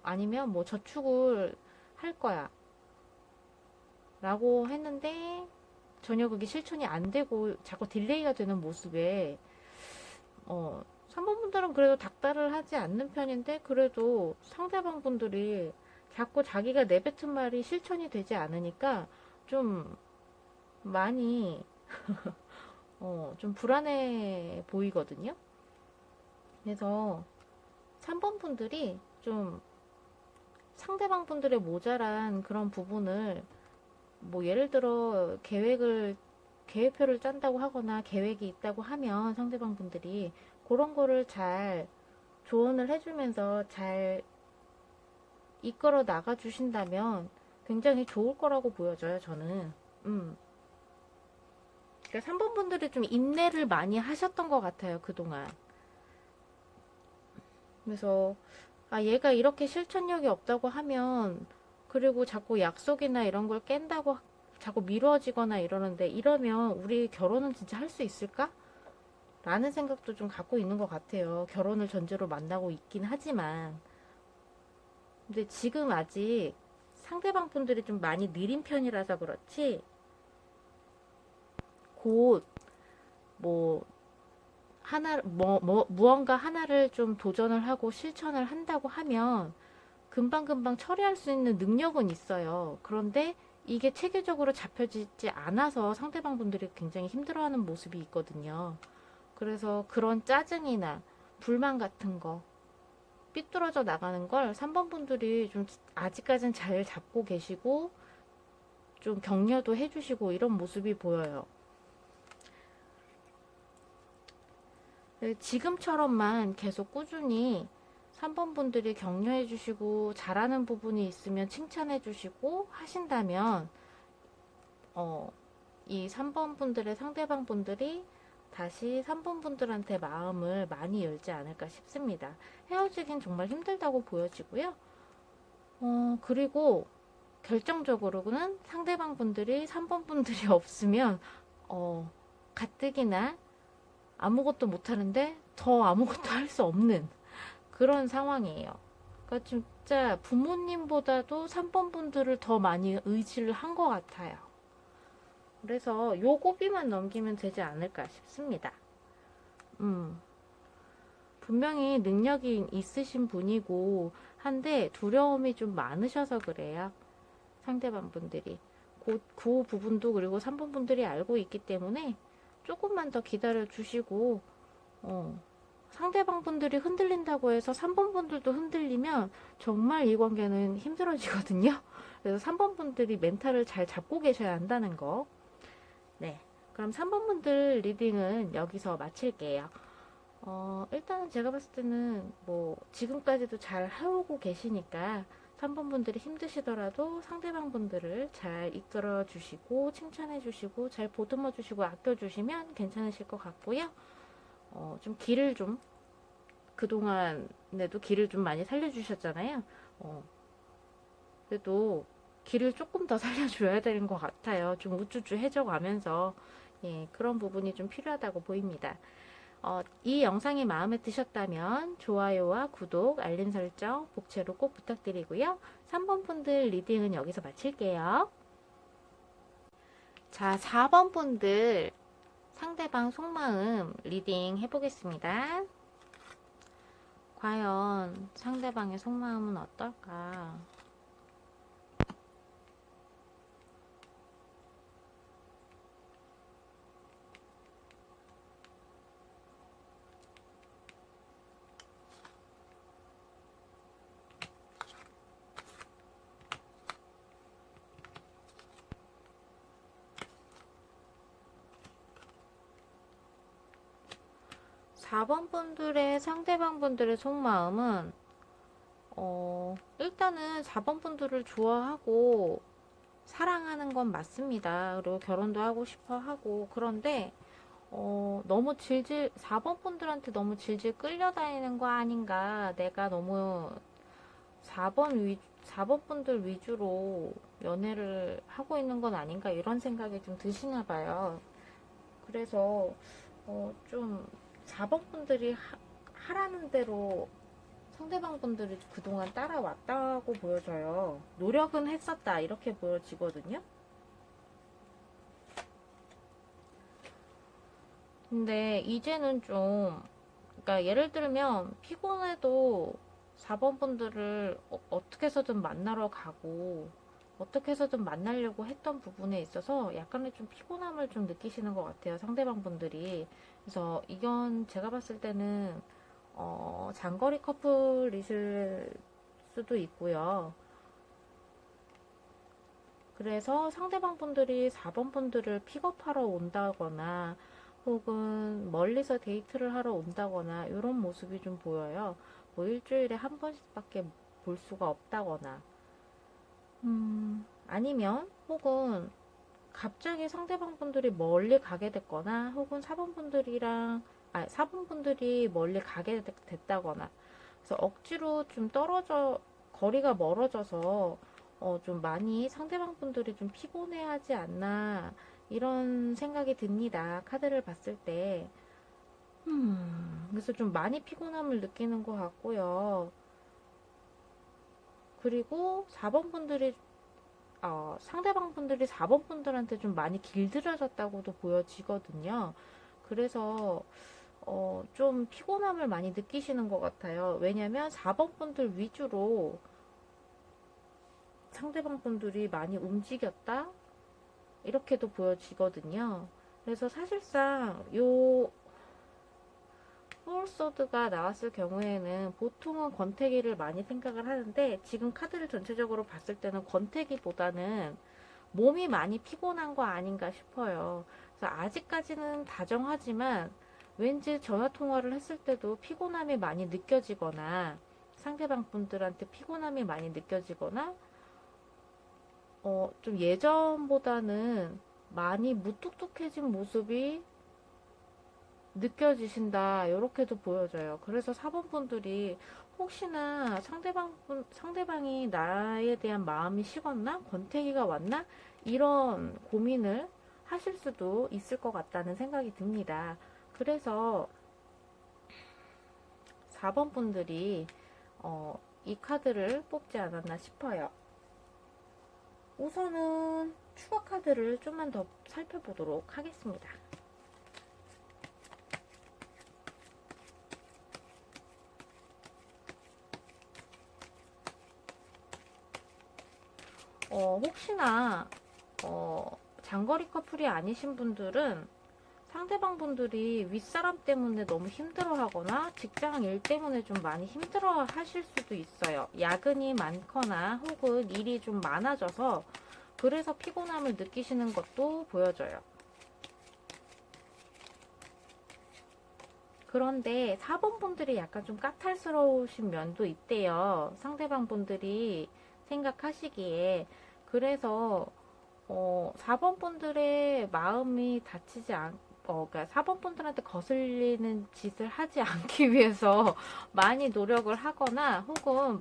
아니면 뭐 저축을 할 거야 라고 했는데 전혀 그게 실천이 안 되고 자꾸 딜레이가 되는 모습에 3번 분들은 그래도 닥달을 하지 않는 편인데 그래도 상대방 분들이 자꾸 자기가 내뱉은 말이 실천이 되지 않으니까 좀 많이 좀 불안해 보이거든요. 그래서 3번 분들이 좀 상대방 분들의 모자란 그런 부분을 뭐 예를 들어 계획표를 짠다고 하거나 계획이 있다고 하면 상대방 분들이 그런 거를 잘 조언을 해주면서 잘 이끌어 나가 주신다면 굉장히 좋을 거라고 보여져요, 저는. 그러니까 3번 분들이 좀 인내를 많이 하셨던 것 같아요, 그동안. 그래서 아, 얘가 이렇게 실천력이 없다고 하면, 그리고 자꾸 약속이나 이런 걸 깬다고 자꾸 미뤄지거나 이러는데, 이러면 우리 결혼은 진짜 할 수 있을까? 라는 생각도 좀 갖고 있는 것 같아요. 결혼을 전제로 만나고 있긴 하지만. 근데 지금 아직 상대방 분들이 좀 많이 느린 편이라서 그렇지, 곧, 뭐, 무언가 하나를 좀 도전을 하고 실천을 한다고 하면, 금방금방 처리할 수 있는 능력은 있어요. 그런데 이게 체계적으로 잡혀지지 않아서 상대방 분들이 굉장히 힘들어하는 모습이 있거든요. 그래서 그런 짜증이나 불만 같은 거, 삐뚤어져 나가는 걸 3번 분들이 좀 아직까진 잘 잡고 계시고 좀 격려도 해주시고 이런 모습이 보여요. 지금처럼만 계속 꾸준히 3번 분들이 격려해 주시고 잘하는 부분이 있으면 칭찬해 주시고 하신다면 이 3번 분들의 상대방 분들이 다시 3번 분들한테 마음을 많이 열지 않을까 싶습니다. 헤어지긴 정말 힘들다고 보여지고요. 그리고 결정적으로는 상대방 분들이 3번 분들이 없으면 가뜩이나 아무것도 못하는데 더 아무것도 할 수 없는 그런 상황이에요. 그러니까 진짜 부모님보다도 3번 분들을 더 많이 의지를 한 것 같아요. 그래서 요 고비만 넘기면 되지 않을까 싶습니다. 분명히 능력이 있으신 분이고 한데 두려움이 좀 많으셔서 그래요. 상대방 분들이. 그 부분도 그리고 3번 분들이 알고 있기 때문에 조금만 더 기다려 주시고 상대방 분들이 흔들린다고 해서 3번 분들도 흔들리면 정말 이 관계는 힘들어지거든요. 그래서 3번 분들이 멘탈을 잘 잡고 계셔야 한다는 거. 네. 그럼 3번 분들 리딩은 여기서 마칠게요. 일단은 제가 봤을 때는 뭐 지금까지도 잘 해오고 계시니까 3번 분들이 힘드시더라도 상대방 분들을 잘 이끌어 주시고 칭찬해 주시고 잘 보듬어 주시고 아껴 주시면 괜찮으실 것 같고요. 좀 길을 좀 그동안에도 길을 좀 많이 살려주셨잖아요. 그래도 길을 조금 더 살려줘야 되는 것 같아요. 좀 우쭈쭈해져 가면서 예, 그런 부분이 좀 필요하다고 보입니다. 이 영상이 마음에 드셨다면 좋아요와 구독, 알림 설정, 복채로 꼭 부탁드리고요. 3번 분들 리딩은 여기서 마칠게요. 자, 4번 분들 상대방 속마음 리딩 해보겠습니다. 과연 상대방의 속마음은 어떨까? 4번 분들의 상대방 분들의 속마음은 일단은 4번 분들을 좋아하고 사랑하는 건 맞습니다. 그리고 결혼도 하고 싶어 하고 그런데 너무 4번 분들한테 너무 질질 끌려다니는 거 아닌가. 내가 너무 4번 분들 위주로 연애를 하고 있는 건 아닌가. 이런 생각이 좀 드시나 봐요. 그래서, 좀 4번 분들이 하라는 대로 상대방 분들이 그동안 따라왔다고 보여져요. 노력은 했었다. 이렇게 보여지거든요. 근데 이제는 좀, 그러니까 예를 들면 피곤해도 4번 분들을 어떻게 해서든 만나러 가고 어떻게 해서든 만나려고 했던 부분에 있어서 약간의 좀 피곤함을 좀 느끼시는 것 같아요. 상대방 분들이. 그래서 이건 제가 봤을 때는 장거리 커플이실 수도 있고요. 그래서 상대방 분들이 4번 분들을 픽업하러 온다거나 혹은 멀리서 데이트를 하러 온다거나 이런 모습이 좀 보여요. 뭐 일주일에 한 번씩밖에 볼 수가 없다거나 아니면 혹은 갑자기 상대방 분들이 멀리 가게 됐거나 혹은 4번 분들이 멀리 가게 됐다거나 그래서 억지로 좀 거리가 멀어져서 좀 많이 상대방 분들이 좀 피곤해하지 않나 이런 생각이 듭니다. 카드를 봤을 때. 그래서 좀 많이 피곤함을 느끼는 것 같고요. 그리고 4번 분들이 상대방 분들이 4번 분들한테 좀 많이 길들여졌다고도 보여지거든요. 그래서 좀 피곤함을 많이 느끼시는 것 같아요. 왜냐면 4번 분들 위주로 상대방 분들이 많이 움직였다? 이렇게도 보여지거든요. 그래서 사실상 요 포울소드가 나왔을 경우에는 보통은 권태기를 많이 생각을 하는데 지금 카드를 전체적으로 봤을 때는 권태기보다는 몸이 많이 피곤한 거 아닌가 싶어요. 그래서 아직까지는 다정하지만 왠지 전화 통화를 했을 때도 피곤함이 많이 느껴지거나 상대방 분들한테 피곤함이 많이 느껴지거나 좀 예전보다는 많이 무뚝뚝해진 모습이 느껴지신다. 이렇게도 보여져요. 그래서 4번 분들이 혹시나 상대방이 나에 대한 마음이 식었나? 권태기가 왔나? 이런 고민을 하실 수도 있을 것 같다는 생각이 듭니다. 그래서 4번 분들이 이 카드를 뽑지 않았나 싶어요. 우선은 추가 카드를 좀만 더 살펴보도록 하겠습니다. 혹시나 장거리 커플이 아니신 분들은 상대방 분들이 윗사람 때문에 너무 힘들어 하거나 직장 일 때문에 좀 많이 힘들어 하실 수도 있어요. 야근이 많거나 혹은 일이 좀 많아져서 그래서 피곤함을 느끼시는 것도 보여져요. 그런데 4번 분들이 약간 좀 까탈스러우신 면도 있대요. 상대방 분들이 생각하시기에. 그래서 4번 분들의 마음이 다치지 그러니까 4번 분들한테 거슬리는 짓을 하지 않기 위해서 많이 노력을 하거나 혹은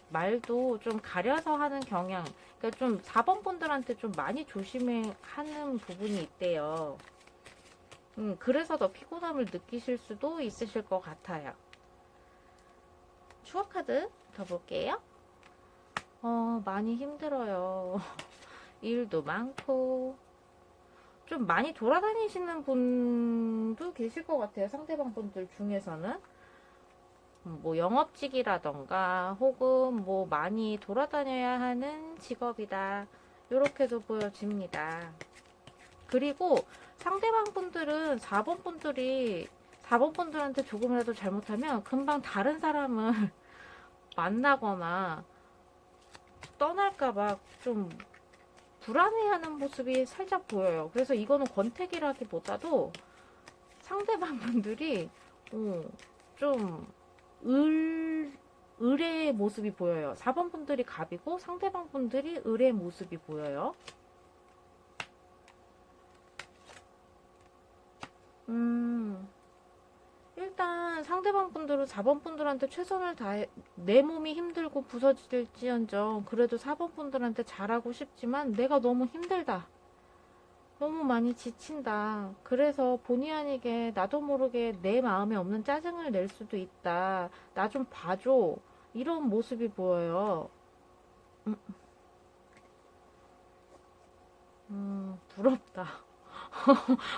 말도 좀 가려서 하는 경향. 그러니까 좀 4번 분들한테 좀 많이 조심해 하는 부분이 있대요. 그래서 더 피곤함을 느끼실 수도 있으실 것 같아요. 추가 카드 더 볼게요. 많이 힘들어요. 일도 많고, 좀 많이 돌아다니시는 분도 계실 것 같아요. 상대방 분들 중에서는. 뭐 영업직이라던가 혹은 뭐 많이 돌아다녀야 하는 직업이다. 이렇게도 보여집니다. 그리고 상대방 분들은 4번 분들이 4번 분들한테 조금이라도 잘못하면 금방 다른 사람을 만나거나 떠날까봐 좀 불안해하는 모습이 살짝 보여요. 그래서 이거는 권태기라기보다도 상대방 분들이 좀 을의 모습이 보여요. 4번 분들이 갑이고 상대방 분들이 을의 모습이 보여요. 일단 상대방 분들은 4번 분들한테 최선을 다해 내 몸이 힘들고 부서질지언정 그래도 4번 분들한테 잘하고 싶지만 내가 너무 힘들다. 너무 많이 지친다. 그래서 본의 아니게 나도 모르게 내 마음에 없는 짜증을 낼 수도 있다. 나 좀 봐줘. 이런 모습이 보여요. 부럽다.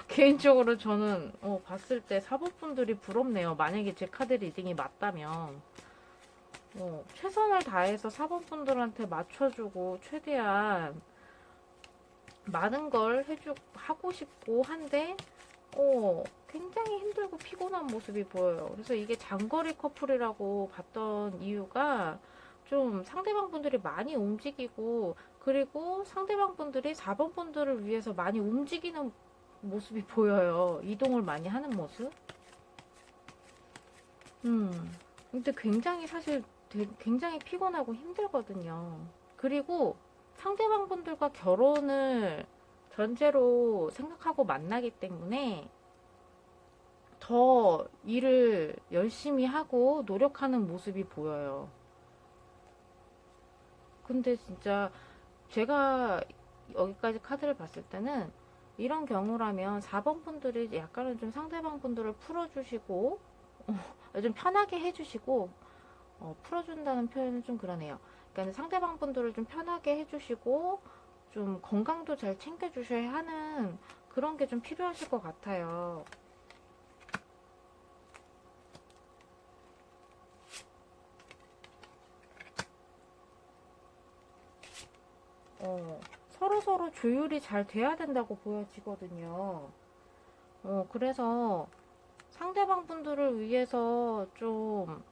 개인적으로 저는 봤을 때 사법분들이 부럽네요. 만약에 제 카드 리딩이 맞다면 최선을 다해서 사법분들한테 맞춰주고 최대한 많은 걸 하고 싶고 한데 굉장히 힘들고 피곤한 모습이 보여요. 그래서 이게 장거리 커플이라고 봤던 이유가 좀 상대방 분들이 많이 움직이고 그리고 상대방 분들이 4번 분들을 위해서 많이 움직이는 모습이 보여요. 이동을 많이 하는 모습. 근데 굉장히 사실 굉장히 피곤하고 힘들거든요. 그리고 상대방 분들과 결혼을 전제로 생각하고 만나기 때문에 더 일을 열심히 하고 노력하는 모습이 보여요. 근데 진짜 제가 여기까지 카드를 봤을 때는 이런 경우라면 4번 분들이 약간은 좀 상대방 분들을 풀어주시고 좀 편하게 해주시고 풀어준다는 표현은 좀 그러네요. 그러니까 상대방 분들을 좀 편하게 해주시고 좀 건강도 잘 챙겨주셔야 하는 그런 게 좀 필요하실 것 같아요. 서로서로 조율이 잘 돼야 된다고 보여지거든요. 그래서 상대방 분들을 위해서 좀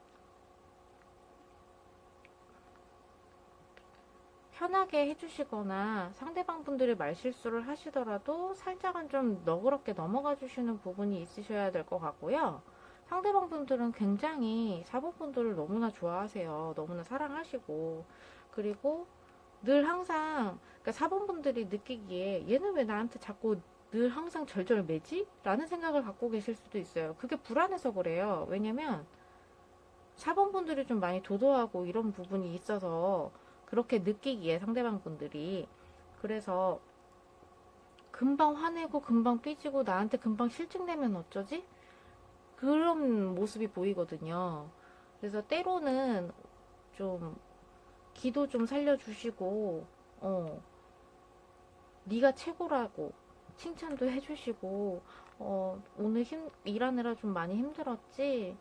편하게 해주시거나 상대방 분들이 말실수를 하시더라도 살짝은 좀 너그럽게 넘어가 주시는 부분이 있으셔야 될 것 같고요. 상대방 분들은 굉장히 4번 분들을 너무나 좋아하세요. 너무나 사랑하시고 그리고 늘 항상 그러니까 4번 분들이 느끼기에 얘는 왜 나한테 자꾸 늘 항상 절절매지? 라는 생각을 갖고 계실 수도 있어요. 그게 불안해서 그래요. 왜냐면 4번 분들이 좀 많이 도도하고 이런 부분이 있어서 그렇게 느끼기에 상대방 분들이 그래서 금방 화내고 금방 삐지고 나한테 금방 실증내면 어쩌지? 그런 모습이 보이거든요. 그래서 때로는 좀 기도 좀 살려주시고 네가 최고라고 칭찬도 해주시고 오늘 일하느라 좀 많이 힘들었지?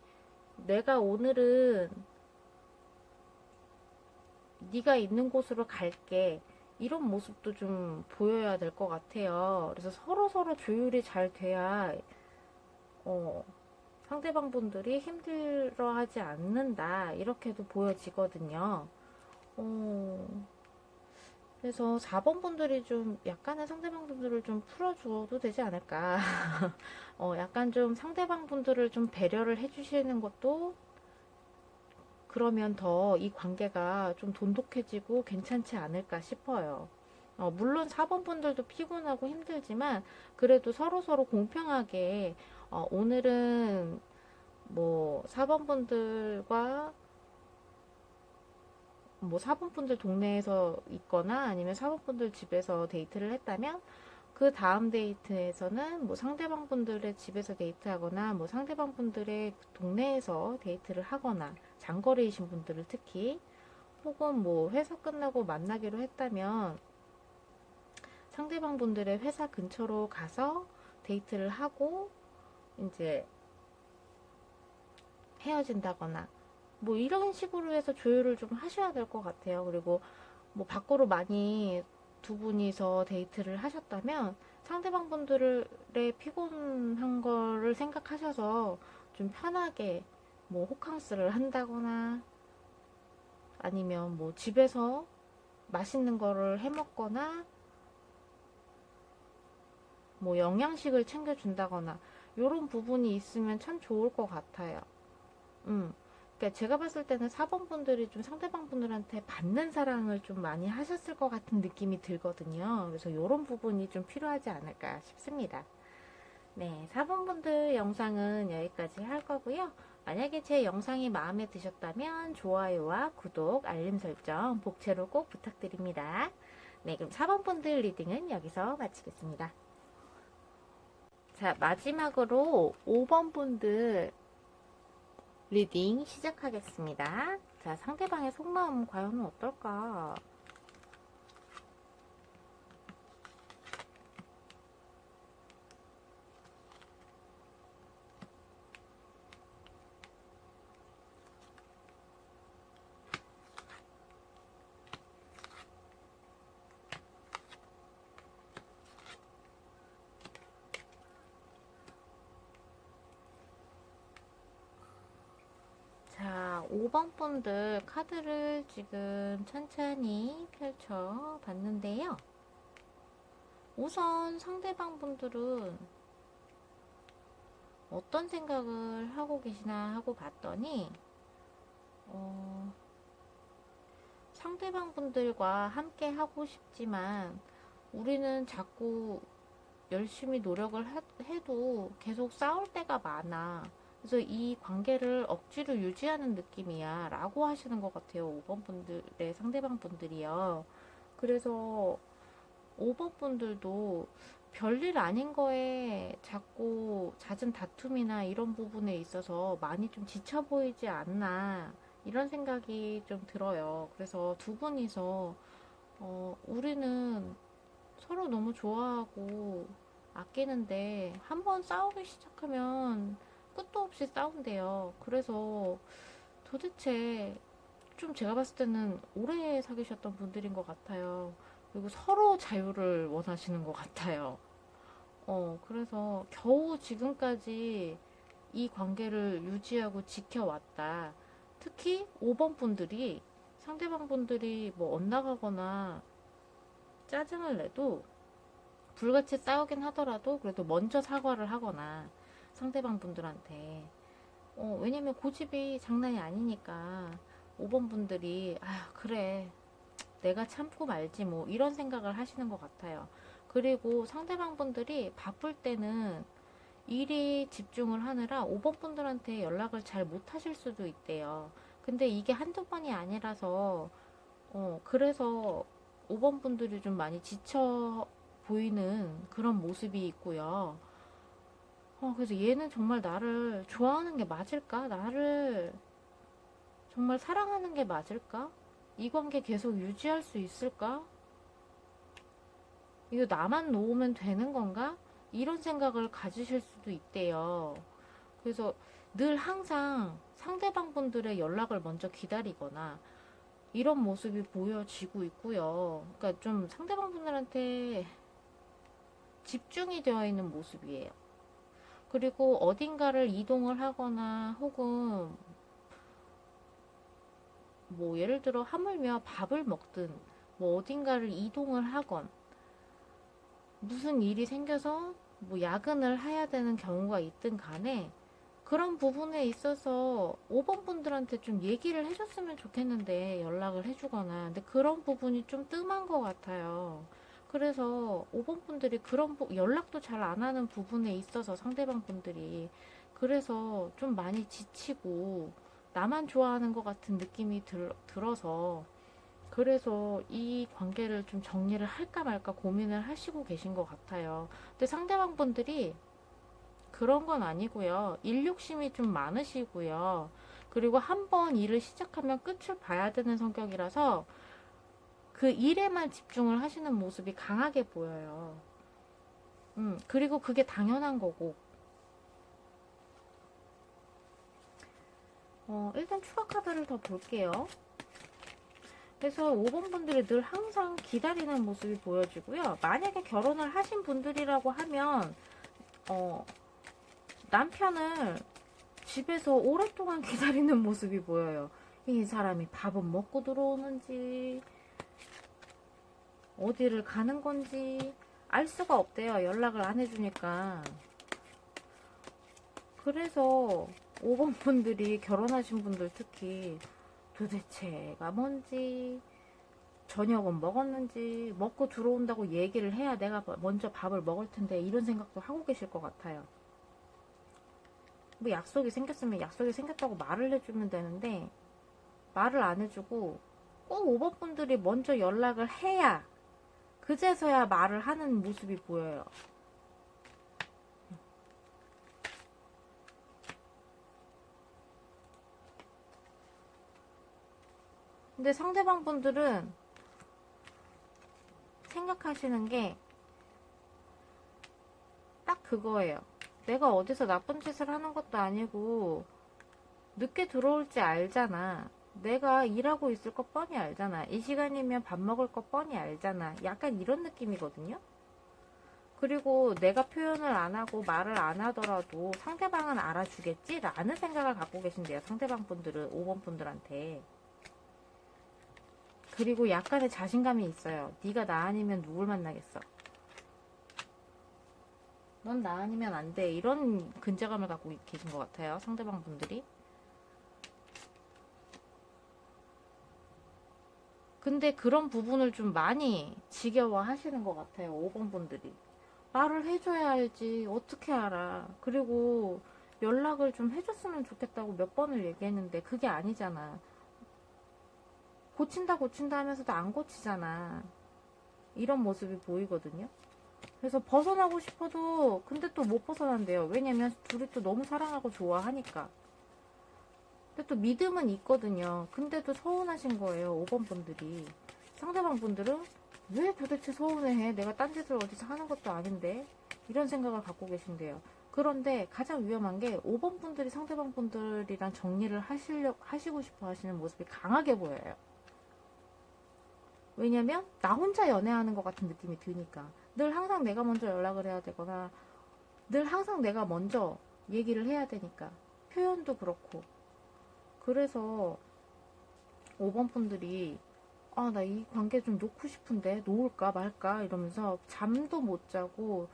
내가 오늘은 네가 있는 곳으로 갈게. 이런 모습도 좀 보여야 될 것 같아요. 그래서 서로서로 조율이 잘 돼야 어, 상대방 분들이 힘들어하지 않는다. 이렇게도 보여지거든요. 어, 그래서 4번 분들이 좀 약간의 상대방 분들을 좀 풀어주어도 되지 않을까. 약간 좀 상대방 분들을 좀 배려를 해주시는 것도 그러면 더 이 관계가 좀 돈독해지고 괜찮지 않을까 싶어요. 물론 4번 분들도 피곤하고 힘들지만 그래도 서로서로 공평하게 오늘은 뭐 4번 분들과 뭐 4번 분들 동네에서 있거나 아니면 4번 분들 집에서 데이트를 했다면 그 다음 데이트에서는 뭐 상대방 분들의 집에서 데이트하거나 뭐 상대방 분들의 동네에서 데이트를 하거나 장거리이신 분들을 특히 혹은 뭐 회사 끝나고 만나기로 했다면 상대방 분들의 회사 근처로 가서 데이트를 하고 이제 헤어진다거나 뭐 이런 식으로 해서 조율을 좀 하셔야 될 것 같아요. 그리고 뭐 밖으로 많이 두 분이서 데이트를 하셨다면 상대방 분들의 피곤한 거를 생각하셔서 좀 편하게 뭐 호캉스를 한다거나 아니면 뭐 집에서 맛있는 거를 해 먹거나 뭐 영양식을 챙겨준다거나 이런 부분이 있으면 참 좋을 것 같아요. 그러니까 제가 봤을 때는 4번 분들이 좀 상대방 분들한테 받는 사랑을 좀 많이 하셨을 것 같은 느낌이 들거든요. 그래서 이런 부분이 좀 필요하지 않을까 싶습니다. 네, 4번 분들 영상은 여기까지 할 거고요. 만약에 제 영상이 마음에 드셨다면 좋아요와 구독, 알림 설정, 복채로 꼭 부탁드립니다. 네, 그럼 4번 분들 리딩은 여기서 마치겠습니다. 자, 마지막으로 5번 분들 리딩 시작하겠습니다. 자, 상대방의 속마음 과연 어떨까? 자, 5번 분들 카드를 지금 천천히 펼쳐 봤는데요. 우선 상대방 분들은 어떤 생각을 하고 계시나 하고 봤더니, 어, 상대방 분들과 함께 하고 싶지만 우리는 자꾸 열심히 노력을 해도 계속 싸울 때가 많아. 그래서 이 관계를 억지로 유지하는 느낌이야. 라고 하시는 것 같아요. 5번 분들의 상대방 분들이요. 그래서 5번 분들도 별일 아닌 거에 자꾸 잦은 다툼이나 이런 부분에 있어서 많이 좀 지쳐 보이지 않나. 이런 생각이 좀 들어요. 그래서 두 분이서, 우리는 서로 너무 좋아하고 아끼는데 한 번 싸우기 시작하면 끝도 없이 싸운대요. 그래서 도대체 좀 제가 봤을 때는 오래 사귀셨던 분들인 것 같아요. 그리고 서로 자유를 원하시는 것 같아요. 그래서 겨우 지금까지 이 관계를 유지하고 지켜왔다. 특히 5번 분들이 상대방 분들이 뭐 엇나가거나 짜증을 내도 불같이 싸우긴 하더라도 그래도 먼저 사과를 하거나 상대방 분들한테 왜냐면 고집이 장난이 아니니까 5번 분들이 아 그래 내가 참고 말지 뭐 이런 생각을 하시는 것 같아요. 그리고 상대방 분들이 바쁠 때는 일이 집중을 하느라 5번 분들한테 연락을 잘 못 하실 수도 있대요. 근데 이게 한두 번이 아니라서 그래서 5번 분들이 좀 많이 지쳐 보이는 그런 모습이 있고요. 그래서 얘는 정말 나를 좋아하는 게 맞을까? 나를 정말 사랑하는 게 맞을까? 이 관계 계속 유지할 수 있을까? 이거 나만 놓으면 되는 건가? 이런 생각을 가지실 수도 있대요. 그래서 늘 항상 상대방 분들의 연락을 먼저 기다리거나 이런 모습이 보여지고 있고요. 그러니까 좀 상대방 분들한테 집중이 되어 있는 모습이에요. 그리고 어딘가를 이동을 하거나 혹은 뭐 예를 들어 하물며 밥을 먹든 뭐 어딘가를 이동을 하건 무슨 일이 생겨서 뭐 야근을 해야 되는 경우가 있든 간에 그런 부분에 있어서 5번 분들한테 좀 얘기를 해줬으면 좋겠는데 연락을 해주거나 근데 그런 부분이 좀 뜸한 것 같아요. 그래서 5번 분들이 그런 연락도 잘 안 하는 부분에 있어서 상대방 분들이 그래서 좀 많이 지치고 나만 좋아하는 것 같은 느낌이 들어서 그래서 이 관계를 좀 정리를 할까 말까 고민을 하시고 계신 것 같아요. 근데 상대방 분들이 그런 건 아니고요. 일 욕심이 좀 많으시고요. 그리고 한 번 일을 시작하면 끝을 봐야 되는 성격이라서 그 일에만 집중을 하시는 모습이 강하게 보여요. 그리고 그게 당연한 거고. 일단 추가 카드를 더 볼게요. 그래서 5번 분들이 늘 항상 기다리는 모습이 보여지고요. 만약에 결혼을 하신 분들이라고 하면, 남편을 집에서 오랫동안 기다리는 모습이 보여요. 이 사람이 밥은 먹고 들어오는지, 어디를 가는 건지, 알 수가 없대요. 연락을 안 해주니까. 그래서 5번 분들이 결혼하신 분들 특히 도대체가 뭔지, 저녁은 먹었는지, 먹고 들어온다고 얘기를 해야 내가 먼저 밥을 먹을 텐데, 이런 생각도 하고 계실 것 같아요. 뭐 약속이 생겼으면 약속이 생겼다고 말을 해주면 되는데, 말을 안 해주고, 꼭 5번 분들이 먼저 연락을 해야, 그제서야 말을 하는 모습이 보여요. 근데 상대방 분들은 생각하시는 게 딱 그거예요. 내가 어디서 나쁜 짓을 하는 것도 아니고 늦게 들어올지 알잖아. 내가 일하고 있을 거 뻔히 알잖아. 이 시간이면 밥 먹을 거 뻔히 알잖아. 약간 이런 느낌이거든요. 그리고 내가 표현을 안 하고 말을 안 하더라도 상대방은 알아주겠지? 라는 생각을 갖고 계신데요. 상대방 분들은 5번 분들한테. 그리고 약간의 자신감이 있어요. 네가 나 아니면 누굴 만나겠어. 넌 나 아니면 안 돼. 이런 근자감을 갖고 계신 것 같아요. 상대방 분들이. 근데 그런 부분을 좀 많이 지겨워 하시는 것 같아요. 5번 분들이. 말을 해줘야 알지. 어떻게 알아. 그리고 연락을 좀 해줬으면 좋겠다고 몇 번을 얘기했는데 그게 아니잖아. 고친다 고친다 하면서도 안 고치잖아. 이런 모습이 보이거든요. 그래서 벗어나고 싶어도 근데 또 못 벗어난대요. 왜냐면 둘이 또 너무 사랑하고 좋아하니까. 근데 또 믿음은 있거든요. 근데도 서운하신 거예요. 5번 분들이. 상대방 분들은 왜 도대체 서운해해? 내가 딴 짓을 어디서 하는 것도 아닌데. 이런 생각을 갖고 계신데요. 그런데 가장 위험한 게 5번 분들이 상대방 분들이랑 정리를 하시고 싶어 하시는 모습이 강하게 보여요. 왜냐면 나 혼자 연애하는 것 같은 느낌이 드니까. 늘 항상 내가 먼저 연락을 해야 되거나 늘 항상 내가 먼저 얘기를 해야 되니까. 표현도 그렇고. 그래서 5번 분들이 아, 나 이 관계 좀 놓고 싶은데 놓을까 말까 이러면서 잠도 못 자고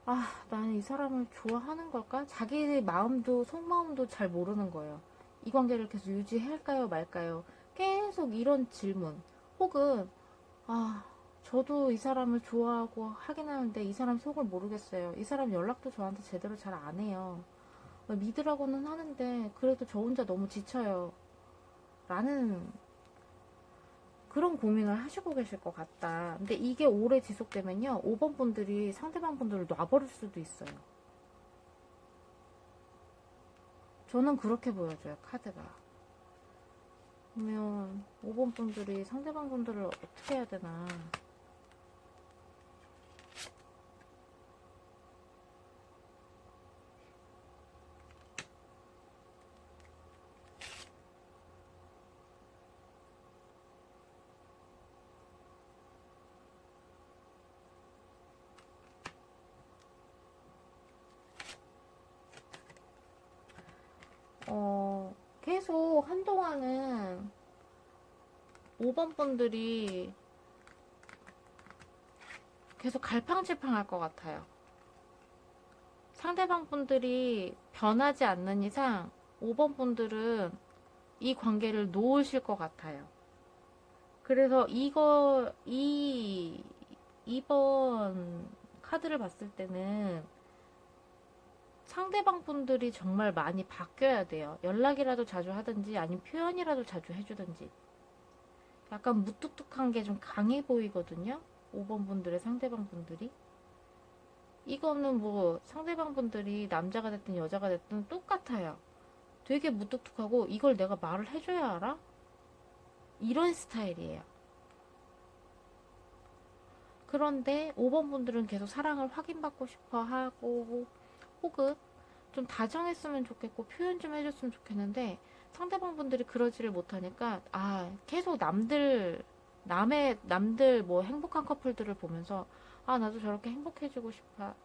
아, 나는 이 사람을 좋아하는 걸까? 자기 마음도 속마음도 잘 모르는 거예요. 이 관계를 계속 유지할까요 말까요? 계속 이런 질문 혹은 아, 저도 이 사람을 좋아하고 하긴 하는데 이 사람 속을 모르겠어요. 이 사람 연락도 저한테 제대로 잘 안 해요. 믿으라고는 하는데 그래도 저 혼자 너무 지쳐요. 라는 그런 고민을 하시고 계실 것 같다. 근데 이게 오래 지속되면요. 5번 분들이 상대방 분들을 놔버릴 수도 있어요. 저는 그렇게 보여줘요. 카드가. 그러면 5번 분들이 상대방 분들을 어떻게 해야 되나. 계속 한동안은 5번 분들이 계속 갈팡질팡할 것 같아요. 상대방 분들이 변하지 않는 이상 5번 분들은 이 관계를 놓으실 것 같아요. 그래서 이번 카드를 봤을 때는 상대방 분들이 정말 많이 바뀌어야 돼요. 연락이라도 자주 하든지 아니면 표현이라도 자주 해주든지. 약간 무뚝뚝한 게 좀 강해 보이거든요. 5번 분들의 상대방 분들이. 이거는 뭐 상대방 분들이 남자가 됐든 여자가 됐든 똑같아요. 되게 무뚝뚝하고 이걸 내가 말을 해줘야 알아? 이런 스타일이에요. 그런데 5번 분들은 계속 사랑을 확인받고 싶어 하고 혹은 좀 다정했으면 좋겠고 표현 좀 해줬으면 좋겠는데 상대방 분들이 그러지를 못하니까 아 계속 남들 뭐 행복한 커플들을 보면서 아 나도 저렇게 행복해지고 싶다.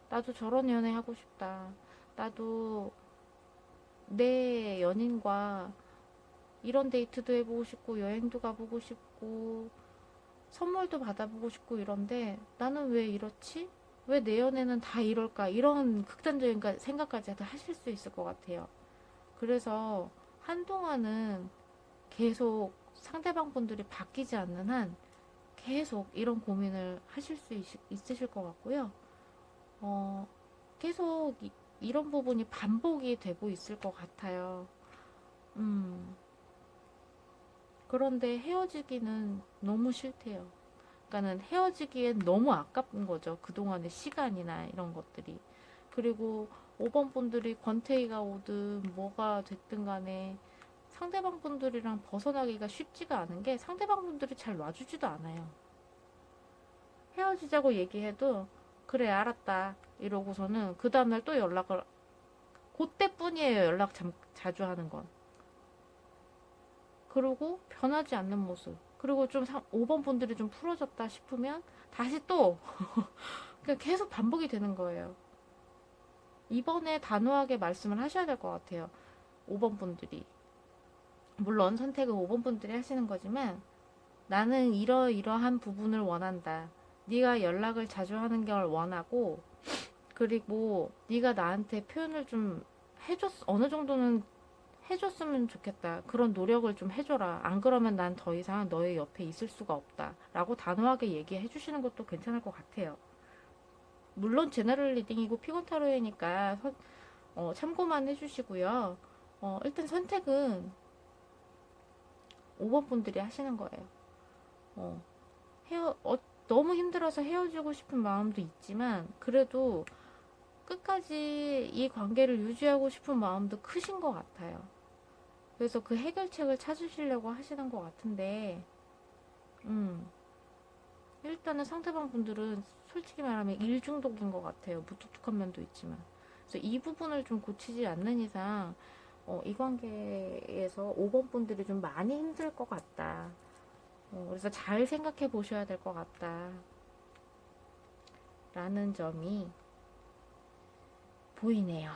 나도 저런 연애 하고 싶다. 나도 내 연인과 이런 데이트도 해보고 싶고 여행도 가보고 싶고 선물도 받아보고 싶고 이런데 나는 왜 이렇지? 왜 내 연애는 다 이럴까? 이런 극단적인 생각까지 하실 수 있을 것 같아요. 그래서 한동안은 계속 상대방 분들이 바뀌지 않는 한 계속 이런 고민을 하실 수 있으실 것 같고요. 어, 계속 이런 부분이 반복이 되고 있을 것 같아요. 음, 그런데 헤어지기는 너무 싫대요. 그러니까는 헤어지기엔 너무 아깝은 거죠. 그동안의 시간이나 이런 것들이. 그리고 5번 분들이 권태기가 오든 뭐가 됐든 간에 상대방 분들이랑 벗어나기가 쉽지가 않은 게 상대방 분들이 잘 놔주지도 않아요. 헤어지자고 얘기해도 그래 알았다 이러고서는 그 다음날 또 연락을 그때뿐이에요. 연락 자주 하는 건. 그리고 변하지 않는 모습. 그리고 좀 5번 분들이 좀 풀어졌다 싶으면 다시 또 그냥 계속 반복이 되는 거예요. 이번에 단호하게 말씀을 하셔야 될 것 같아요. 5번 분들이. 물론 선택은 5번 분들이 하시는 거지만 나는 이러이러한 부분을 원한다. 네가 연락을 자주 하는 걸 원하고 그리고 네가 나한테 표현을 좀 어느 정도는 해줬으면 좋겠다. 그런 노력을 좀 해줘라. 안 그러면 난 더 이상 너의 옆에 있을 수가 없다. 라고 단호하게 얘기해 주시는 것도 괜찮을 것 같아요. 물론 제너럴 리딩이고 피곤 타로이니까 참고만 해주시고요. 일단 선택은 5번 분들이 하시는 거예요. 어, 헤어, 너무 힘들어서 헤어지고 싶은 마음도 있지만, 그래도 끝까지 이 관계를 유지하고 싶은 마음도 크신 것 같아요. 그래서 그 해결책을 찾으시려고 하시는 것 같은데, 음, 일단은 상대방 분들은 솔직히 말하면 일 중독인 것 같아요. 무뚝뚝한 면도 있지만. 그래서 이 부분을 좀 고치지 않는 이상, 이 관계에서 5번 분들이 좀 많이 힘들 것 같다. 그래서 잘 생각해 보셔야 될 것 같다. 라는 점이 보이네요.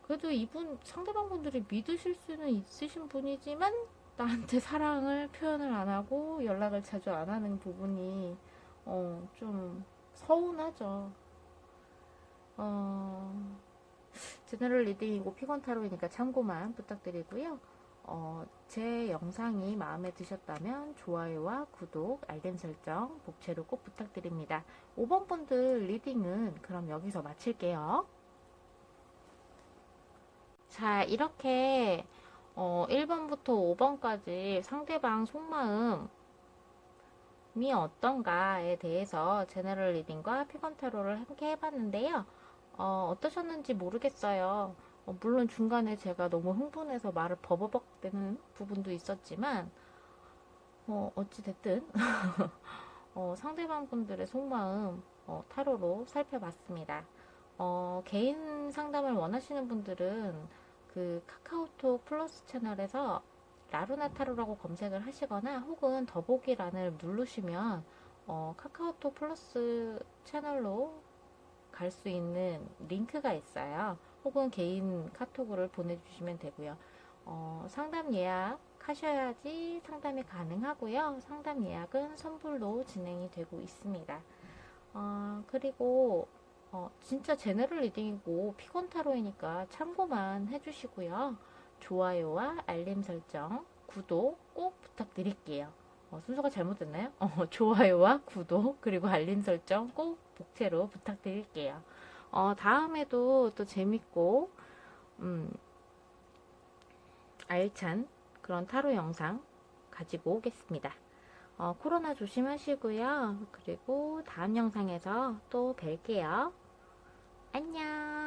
그래도 이분, 상대방 분들이 믿으실 수는 있으신 분이지만, 나한테 사랑을 표현을 안 하고 연락을 자주 안 하는 부분이, 좀 서운하죠. 어, 제너럴 리딩이고 피건 타로이니까 참고만 부탁드리고요. 제 영상이 마음에 드셨다면 좋아요와 구독, 알림 설정, 복채로 꼭 부탁드립니다. 5번 분들 리딩은 그럼 여기서 마칠게요. 자, 이렇게 1번부터 5번까지 상대방 속마음이 어떤가에 대해서 제너럴 리딩과 피건 타로를 함께 해봤는데요. 어떠셨는지 모르겠어요. 물론 중간에 제가 너무 흥분해서 말을 버버벅 되는 부분도 있었지만, 어찌됐든, 상대방 분들의 속마음, 타로로 살펴봤습니다. 개인 상담을 원하시는 분들은 그 카카오톡 플러스 채널에서 라루나 타로라고 검색을 하시거나 혹은 더보기란을 누르시면 카카오톡 플러스 채널로 갈 수 있는 링크가 있어요. 혹은 개인 카톡을 보내주시면 되고요. 상담 예약 하셔야지 상담이 가능하고요. 상담 예약은 선불로 진행이 되고 있습니다. 그리고 진짜 제너럴 리딩이고 피곤 타로이니까 참고만 해주시고요. 좋아요와 알림 설정, 구독 꼭 부탁드릴게요. 순서가 잘못됐나요? 좋아요와 구독 그리고 알림 설정 꼭 복채로 부탁드릴게요. 다음에도 또 재밌고 알찬 그런 타로 영상 가지고 오겠습니다. 코로나 조심하시고요. 그리고 다음 영상에서 또 뵐게요. 안녕.